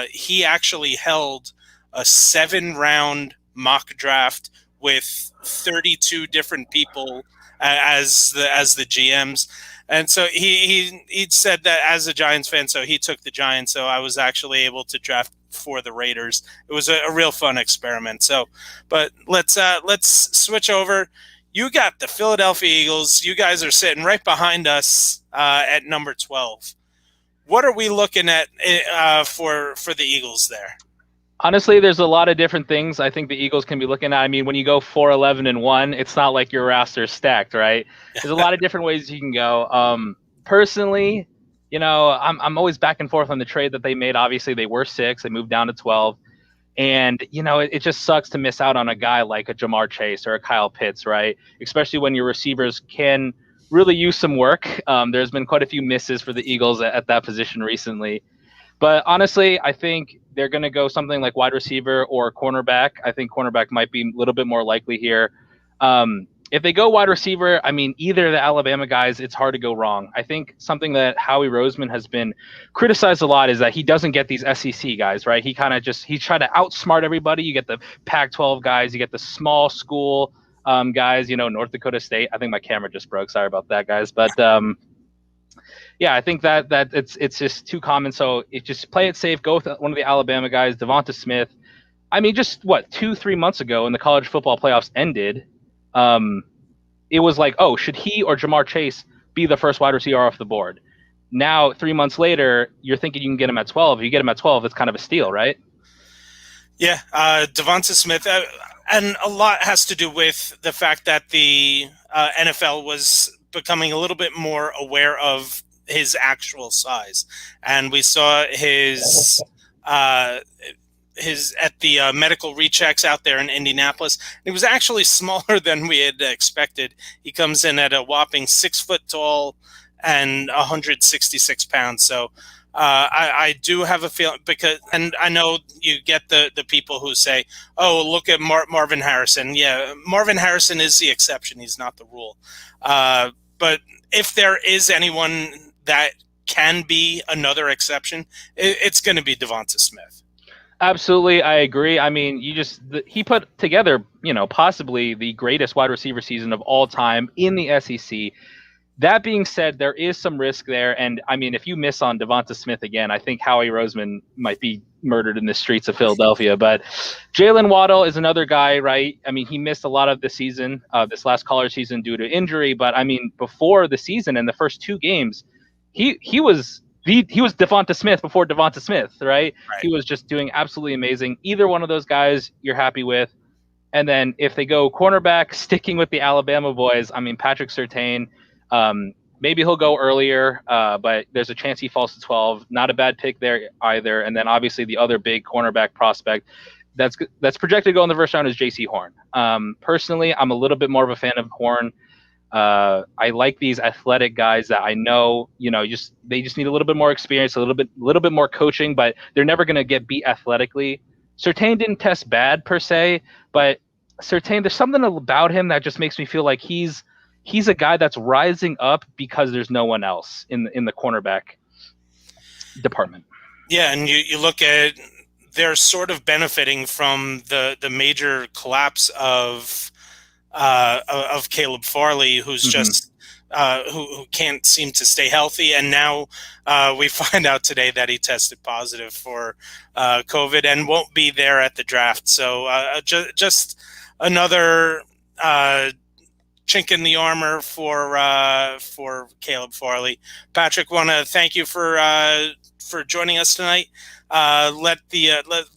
He actually held a 7-round mock draft with 32 different people as the GMs. And so he said that as a Giants fan, so he took the Giants. So I was actually able to draft for the Raiders. It was a real fun experiment. So, but let's switch over. You got the Philadelphia Eagles. You guys are sitting right behind us at number 12. What are we looking at for the Eagles there? Honestly, there's a lot of different things I think the Eagles can be looking at. I mean, when you go 4-11-1, it's not like your roster's stacked, right? There's a lot of different ways you can go. Personally, I'm always back and forth on the trade that they made. Obviously, they were 6. They moved down to 12. And, it just sucks to miss out on a guy like a Jamar Chase or a Kyle Pitts, right? Especially when your receivers can really use some work. There's been quite a few misses for the Eagles at that position recently. But honestly, I think they're going to go something like wide receiver or cornerback. I think cornerback might be a little bit more likely here. If they go wide receiver, I mean, either of the Alabama guys, it's hard to go wrong. I think something that Howie Roseman has been criticized a lot is that he doesn't get these SEC guys, right? He tried to outsmart everybody. You get the Pac-12 guys, you get the small school guys, North Dakota State. I think my camera just broke. Sorry about that, guys. But yeah, I think that it's just too common. So just play it safe. Go with one of the Alabama guys, Devonta Smith. I mean, just 2-3 months ago when the college football playoffs ended, it was like, oh, should he or Jamar Chase be the first wide receiver off the board? Now, 3 months later, you're thinking you can get him at 12. If you get him at 12, it's kind of a steal, right? Yeah, Devonta Smith, and a lot has to do with the fact that the NFL was becoming a little bit more aware of his actual size, and we saw his at the medical rechecks out there in Indianapolis. He was actually smaller than we had expected. He comes in at a whopping 6 foot tall and 166 pounds. So I do have a feeling and I know you get the people who say, oh, look at Marvin Harrison. Yeah, Marvin Harrison is the exception. He's not the rule. But if there is anyone that can be another exception, it's going to be Devonta Smith. Absolutely, I agree. I mean, he put together, possibly the greatest wide receiver season of all time in the SEC. That being said, there is some risk there, and I mean, if you miss on Devonta Smith again, I think Howie Roseman might be murdered in the streets of Philadelphia. But Jaylen Waddle is another guy, right? I mean, he missed a lot of the season, this last college season, due to injury. But I mean, before the season and the first 2 games, he was Devonta Smith before Devonta Smith, right? He was just doing absolutely amazing. Either one of those guys you're happy with. And then if they go cornerback, sticking with the Alabama boys, I mean, Patrick Surtain, maybe he'll go earlier, but there's a chance he falls to 12. Not a bad pick there either. And then obviously the other big cornerback prospect that's projected to go in the first round is J.C. Horn. Personally, I'm a little bit more of a fan of Horn. I like these athletic guys that I know, they just need a little bit more experience, a little bit more coaching, but they're never going to get beat athletically. Surtain didn't test bad per se, but Surtain, there's something about him that just makes me feel like he's a guy that's rising up because there's no one else in the cornerback department. Yeah, and you look at, they're sort of benefiting from the major collapse of Caleb Farley, who's just who can't seem to stay healthy, and now we find out today that he tested positive for COVID and won't be there at the draft. So just another chink in the armor for Caleb Farley. Patrick, want to thank you for joining us tonight. Let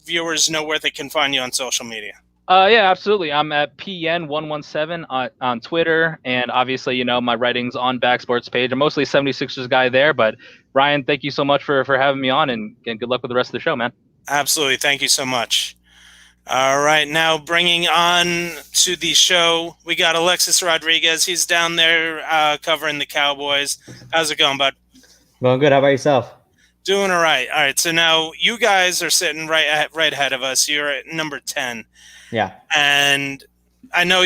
viewers know where they can find you on social media. Yeah, absolutely. I'm at PN117 on Twitter, and obviously, my writing's on Backsports page. I'm mostly a 76ers guy there, but Ryan, thank you so much for having me on, and good luck with the rest of the show, man. Absolutely. Thank you so much. All right, now bringing on to the show, we got Alexis Rodriguez. He's down there covering the Cowboys. How's it going, bud? Going good. How about yourself? Doing all right. All right, so now you guys are sitting right ahead of us. You're at number 10. Yeah. And I know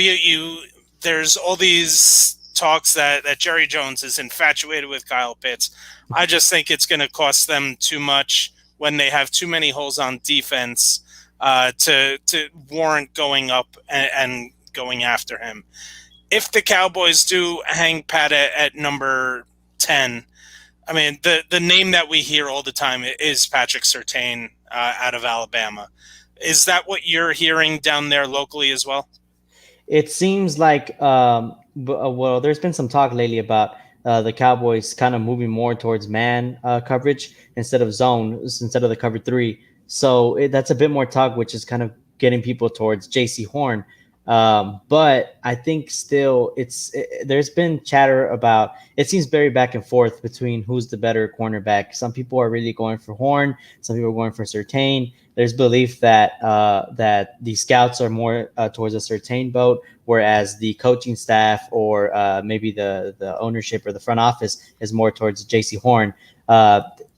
there's all these talks that Jerry Jones is infatuated with Kyle Pitts. I just think it's going to cost them too much when they have too many holes on defense to warrant going up and going after him. If the Cowboys do hang Pat at number 10, I mean, the name that we hear all the time is Patrick Surtain out of Alabama. Is that what you're hearing down there locally as well? It seems like, well, there's been some talk lately about the Cowboys kind of moving more towards man coverage instead of zone, instead of the cover 3. So that's a bit more talk, which is kind of getting people towards J.C. Horn. But I think still there's been chatter about, it seems very back and forth between who's the better cornerback. Some people are really going for Horn. Some people are going for Surtain. There's belief that the scouts are more towards a Surtain boat, whereas the coaching staff or maybe the ownership or the front office is more towards J.C. Horn.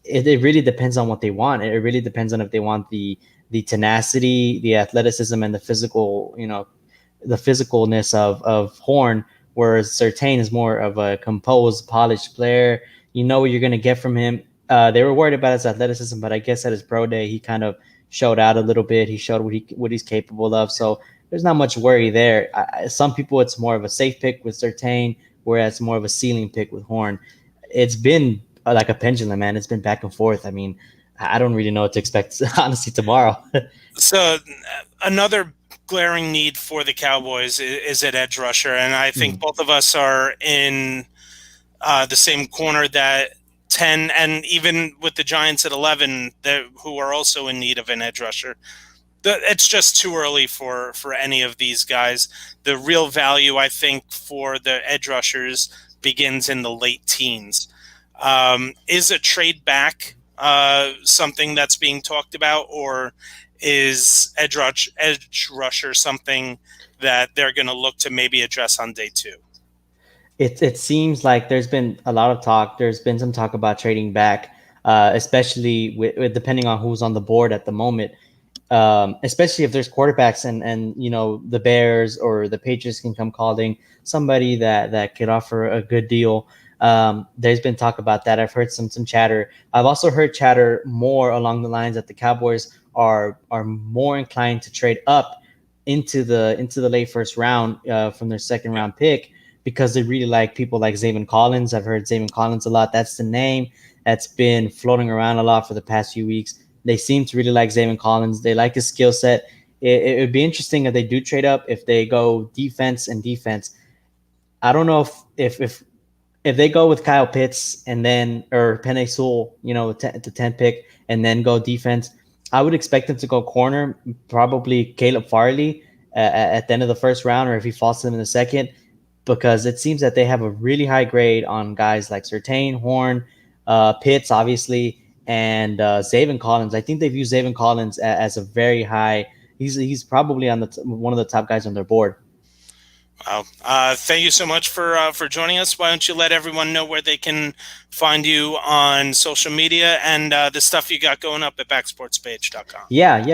It really depends on what they want. It really depends on if they want the tenacity, the athleticism, and the physical, the physicalness of Horn, whereas Surtain is more of a composed, polished player. You know what you're going to get from him. They were worried about his athleticism, but I guess at his pro day, he kind of showed out a little bit. He showed what he's capable of. So there's not much worry there. Some people, it's more of a safe pick with Surtain, whereas more of a ceiling pick with Horn. It's been like a pendulum, man. It's been back and forth. I mean, I don't really know what to expect, honestly, tomorrow. So another glaring need for the Cowboys is at edge rusher, and I think both of us are in the same corner, that 10, and even with the Giants at 11, who are also in need of an edge rusher. It's just too early for any of these guys. The real value, I think, for the edge rushers begins in the late teens. Is a trade back something that's being talked about, or is edge rusher something that they're going to look to maybe address on day 2? It seems like there's been a lot of talk. There's been some talk about trading back, especially with depending on who's on the board at the moment. Especially if there's quarterbacks and the Bears or the Patriots can come calling somebody that could offer a good deal. There's been talk about that. I've heard some chatter. I've also heard chatter more along the lines that the Cowboys are more inclined to trade up into the late first round from their second round pick, because they really like people like Zaven Collins. I've heard Zaven Collins a lot. That's the name that's been floating around a lot for the past few weeks. They seem to really like Zaven Collins. They like his skill set. It would be interesting if they do trade up, if they go defense and defense. I don't know if they go with Kyle Pitts and then, or Penei Sewell, the 10 pick, and then go defense, I would expect them to go corner, probably Caleb Farley at the end of the first round, or if he falls to them in the second, because it seems that they have a really high grade on guys like Surtain, Horn, Pitts, obviously, and Zaven Collins. I think they've used Zaven Collins as a very high. He's probably on one of the top guys on their board. Wow. Thank you so much for joining us. Why don't you let everyone know where they can find you on social media and the stuff you got going up at backsportspage.com. Yeah.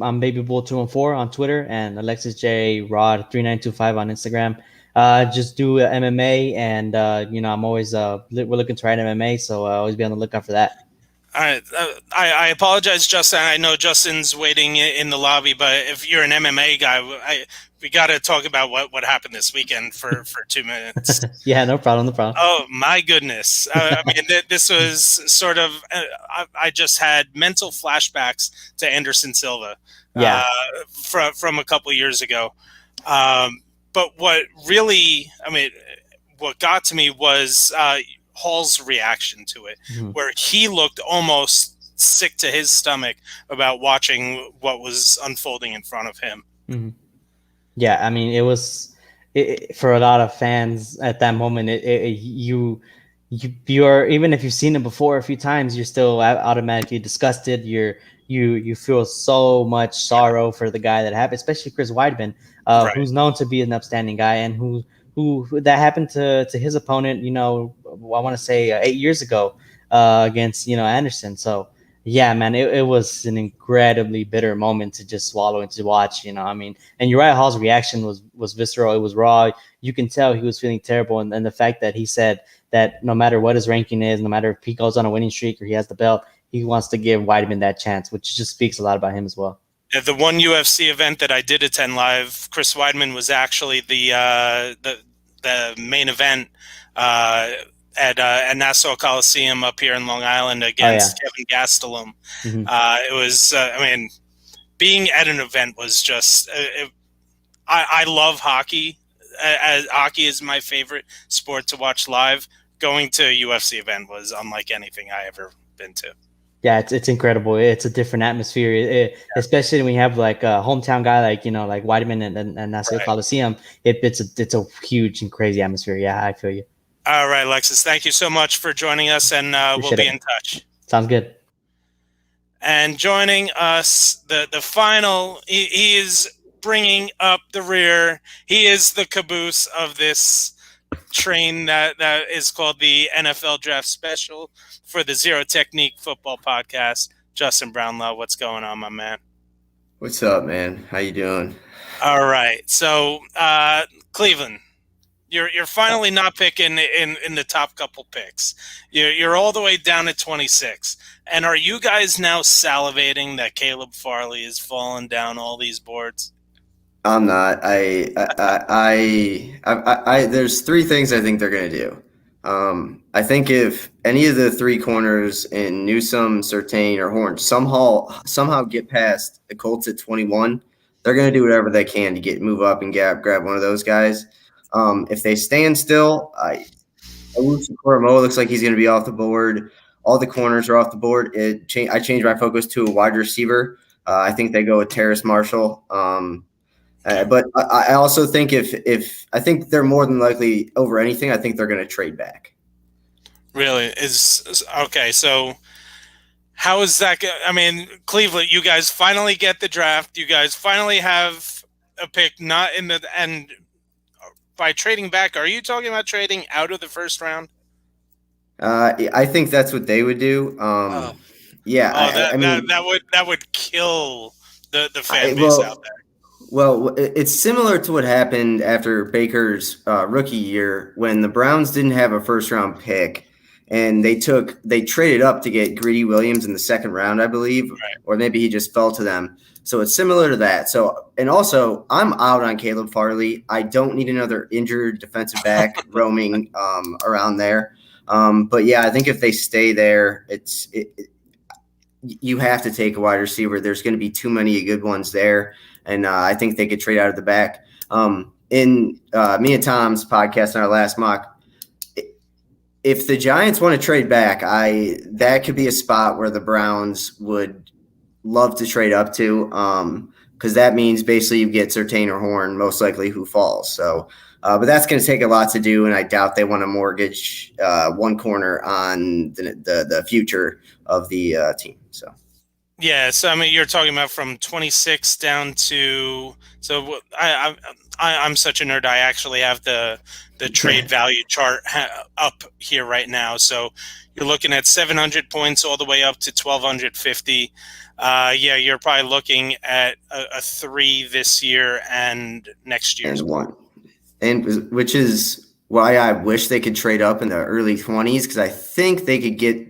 I'm Baby Bull 214 on Twitter and Alexis J Rod 3925 on Instagram. Just do MMA, and I'm always we're looking to write MMA, so always be on the lookout for that. All right. I apologize, Justin. I know Justin's waiting in the lobby, but if you're an MMA guy, we got to talk about what happened this weekend for 2 minutes. Yeah, no problem. Oh, my goodness. I mean, this was sort of I just had mental flashbacks to Anderson Silva from a couple of years ago. But what got to me was Hall's reaction to it, where he looked almost sick to his stomach about watching what was unfolding in front of him. Mm-hmm. Yeah, I mean, it was for a lot of fans at that moment. You're, even if you've seen it before a few times, you're still automatically disgusted. You feel so much sorrow for the guy that happened, especially Chris Weidman, who's known to be an upstanding guy, and who that happened to his opponent. I want to say 8 years ago against Anderson. So. Yeah, man, it was an incredibly bitter moment to just swallow and to watch, and Uriah Hall's reaction was visceral. It was raw. You can tell he was feeling terrible. And the fact that he said that no matter what his ranking is, no matter if he goes on a winning streak or he has the belt, he wants to give Weidman that chance, which just speaks a lot about him as well. The one UFC event that I did attend live, Chris Weidman was actually the main event at Nassau Coliseum up here in Long Island against Kevin Gastelum. It was, being at an event was just. I love hockey. Hockey is my favorite sport to watch live. Going to a UFC event was unlike anything I ever been to. Yeah, it's incredible. It's a different atmosphere, especially when you have like a hometown guy like like Weidman and Nassau Coliseum. It's a huge and crazy atmosphere. Yeah, I feel you. All right, Alexis, thank you so much for joining us, and we'll be in touch. Sounds good. And joining us, the final, he is bringing up the rear. He is the caboose of this train that is called the NFL Draft Special for the Zero Technique Football Podcast. Justin Brownlow, what's going on, my man? What's up, man? How you doing? All right. So, Cleveland, you're finally not picking in the top couple picks. You're all the way down at 26. And are you guys now salivating that Caleb Farley is falling down all these boards? I'm not. There's three things I think they're going to do. I think if any of the three corners in Newsome, Surtain, or Horn somehow get past the Colts at 21, they're going to do whatever they can to move up and grab one of those guys. If they stand still, Koromoa looks like he's going to be off the board. All the corners are off the board. I changed my focus to a wide receiver. I think they go with Terrace Marshall. But I also think if I think they're more than likely over anything, I think they're going to trade back. Really? Okay. So how is that? Cleveland, you guys finally get the draft. You guys finally have a pick, not in the end. By trading back, are you talking about trading out of the first round? I think that's what they would do. Yeah. That would kill the fan base out there. Well, it's similar to what happened after Baker's rookie year when the Browns didn't have a first-round pick, and they traded up to get Greedy Williams in the second round, I believe, or maybe he just fell to them. So it's similar to that. So, and also, I'm out on Caleb Farley. I don't need another injured defensive back roaming around there. But yeah, I think if they stay there, you have to take a wide receiver. There's going to be too many good ones there. And I think they could trade out of the back. In me and Tom's podcast on our last mock, if the Giants want to trade back, that could be a spot where the Browns would love to trade up to, because that means basically you get Surtain or Horn, most likely who falls. So, but that's going to take a lot to do, and I doubt they want to mortgage one corner on the future of the team. So. Yeah, so you're talking about from 26 down to. So I'm such a nerd. I actually have the trade value chart up here right now. So you're looking at 700 points all the way up to 1,250. You're probably looking at a 3 this year and next year's and 1, and which is why I wish they could trade up in the early 20s, because I think they could get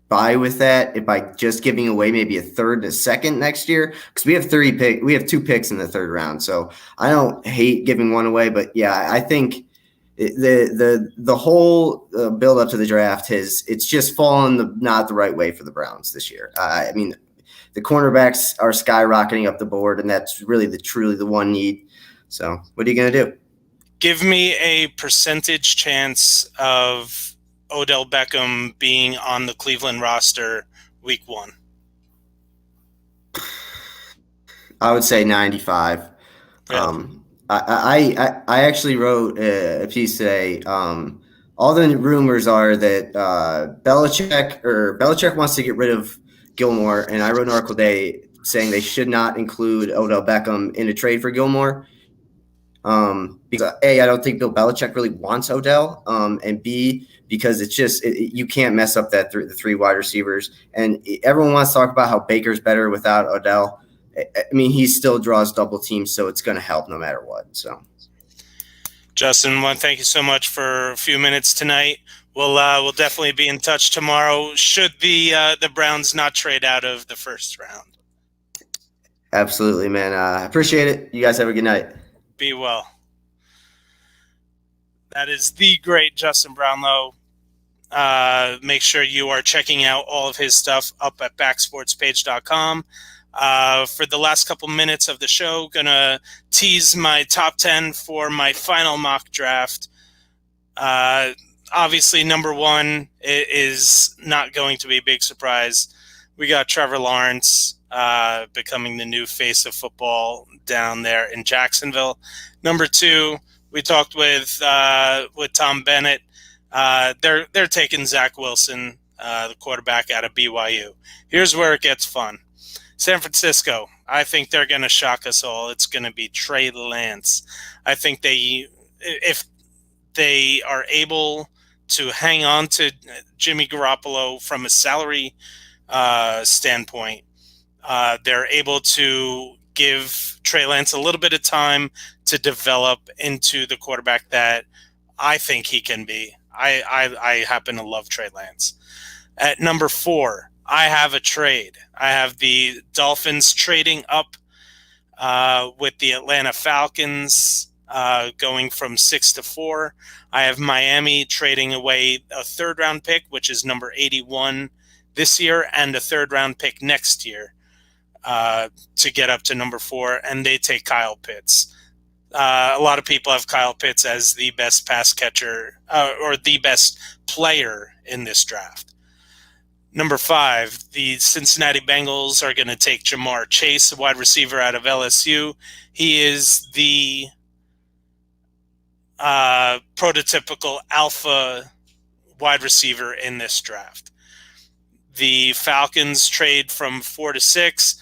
by with that by just giving away maybe a third and a second next year, because we have 2 picks in the third round. So I don't hate giving one away, but yeah, I think the whole build up to the draft it's just fallen not the right way for the Browns this year. The cornerbacks are skyrocketing up the board, and that's really truly the one need. So what are you going to do? Give me a percentage chance of Odell Beckham being on the Cleveland roster week 1. I would say 95. Really? I actually wrote a piece today. All the rumors are that Belichick wants to get rid of Gilmore, and I wrote an article today saying they should not include Odell Beckham in a trade for Gilmore. Because A, I don't think Bill Belichick really wants Odell, and B, because it's just you can't mess up the 3 wide receivers. And everyone wants to talk about how Baker's better without Odell. He still draws double teams, so it's going to help no matter what. So, Justin, thank you so much for a few minutes tonight. We'll definitely be in touch tomorrow. Should the Browns not trade out of the first round? Absolutely, man. I appreciate it. You guys have a good night. Be well. That is the great Justin Brownlow. Make sure you are checking out all of his stuff up at backsportspage.com. For the last couple minutes of the show, gonna tease my top 10 for my final mock draft. Obviously, number one is not going to be a big surprise. We got Trevor Lawrence becoming the new face of football down there in Jacksonville. Number two, we talked with Tom Bennett. They're taking Zach Wilson, the quarterback out of BYU. Here's where it gets fun. San Francisco, I think they're going to shock us all. It's going to be Trey Lance. I think if they are able to hang on to Jimmy Garoppolo from a salary standpoint, they're able to give Trey Lance a little bit of time to develop into the quarterback that I think he can be. I happen to love Trey Lance. At number 4, I have a trade. I have the Dolphins trading up with the Atlanta Falcons, going from 6 to 4. I have Miami trading away a third-round pick, which is number 81 this year, and a third-round pick next year to get up to number 4, and they take Kyle Pitts. A lot of people have Kyle Pitts as the best pass catcher or the best player in this draft. Number 5, the Cincinnati Bengals are going to take Jamar Chase, a wide receiver out of LSU. He is the prototypical alpha wide receiver in this draft. The Falcons trade from 4 to 6,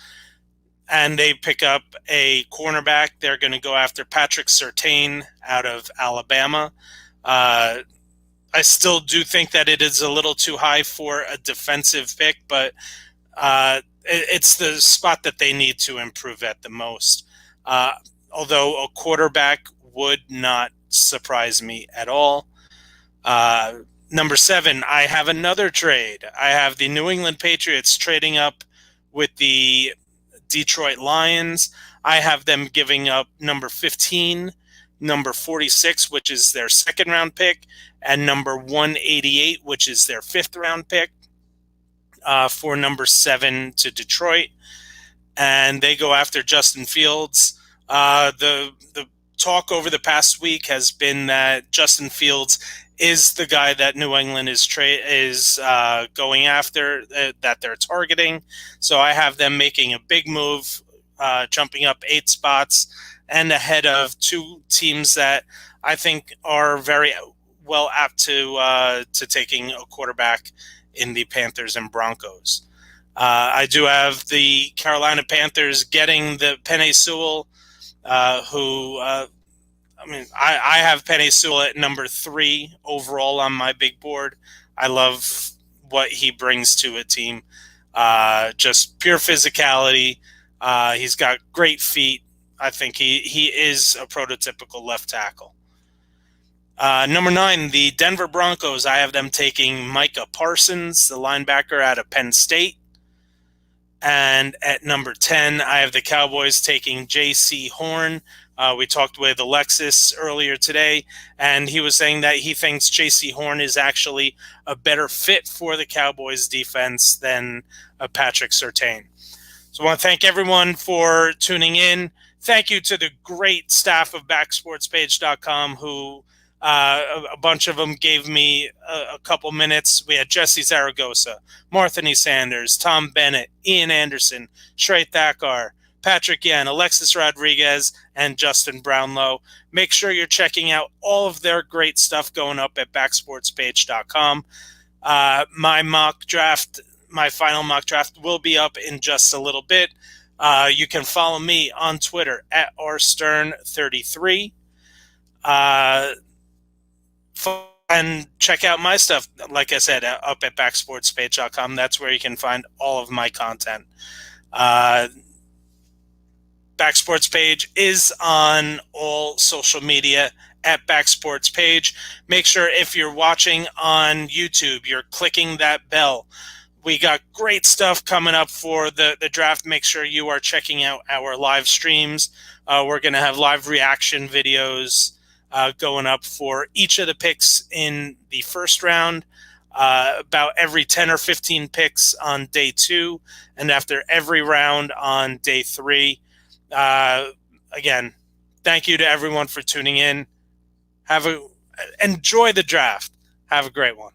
and they pick up a cornerback. They're going to go after Patrick Surtain out of Alabama. I still do think that it is a little too high for a defensive pick, but it's the spot that they need to improve at the most. Although a quarterback would not surprise me at all. Number 7, I have another trade. I have the New England Patriots trading up with the Detroit Lions. I have them giving up number 15, number 46, which is their second-round pick, and number 188, which is their fifth-round pick, for number 7 to Detroit. And they go after Justin Fields. The talk over the past week has been that Justin Fields is the guy that New England is going after, that they're targeting. So I have them making a big move, jumping up 8 spots, and ahead of 2 teams that I think are very well apt to taking a quarterback in the Panthers and Broncos. I do have the Carolina Panthers getting the Penei Sewell, who I have Penei Sewell at number 3 overall on my big board. I love what he brings to a team. Just pure physicality. He's got great feet. I think he is a prototypical left tackle. Number 9, the Denver Broncos. I have them taking Micah Parsons, the linebacker out of Penn State. And at number 10, I have the Cowboys taking J.C. Horn. We talked with Alexis earlier today, and he was saying that he thinks J.C. Horn is actually a better fit for the Cowboys defense than Patrick Surtain. So I want to thank everyone for tuning in. Thank you to the great staff of backsportspage.com who a bunch of them gave me a couple minutes. We had Jesse Zaragoza, Marthony Sanders, Tom Bennett, Ian Anderson, Shrey Thakkar, Patrick Yen, Alexis Rodriguez, and Justin Brownlow. Make sure you're checking out all of their great stuff going up at backsportspage.com. My mock draft, my final mock draft, will be up in just a little bit. You can follow me on Twitter at rstern33. And check out my stuff, like I said, up at backsportspage.com. That's where you can find all of my content. Backsports Page is on all social media at Backsports Page. Make sure if you're watching on YouTube, you're clicking that bell. We got great stuff coming up for the draft. Make sure you are checking out our live streams. We're going to have live reaction videos going up for each of the picks in the first round, about every 10 or 15 picks on day 2, and after every round on day 3. Again, thank you to everyone for tuning in. Enjoy the draft. Have a great one.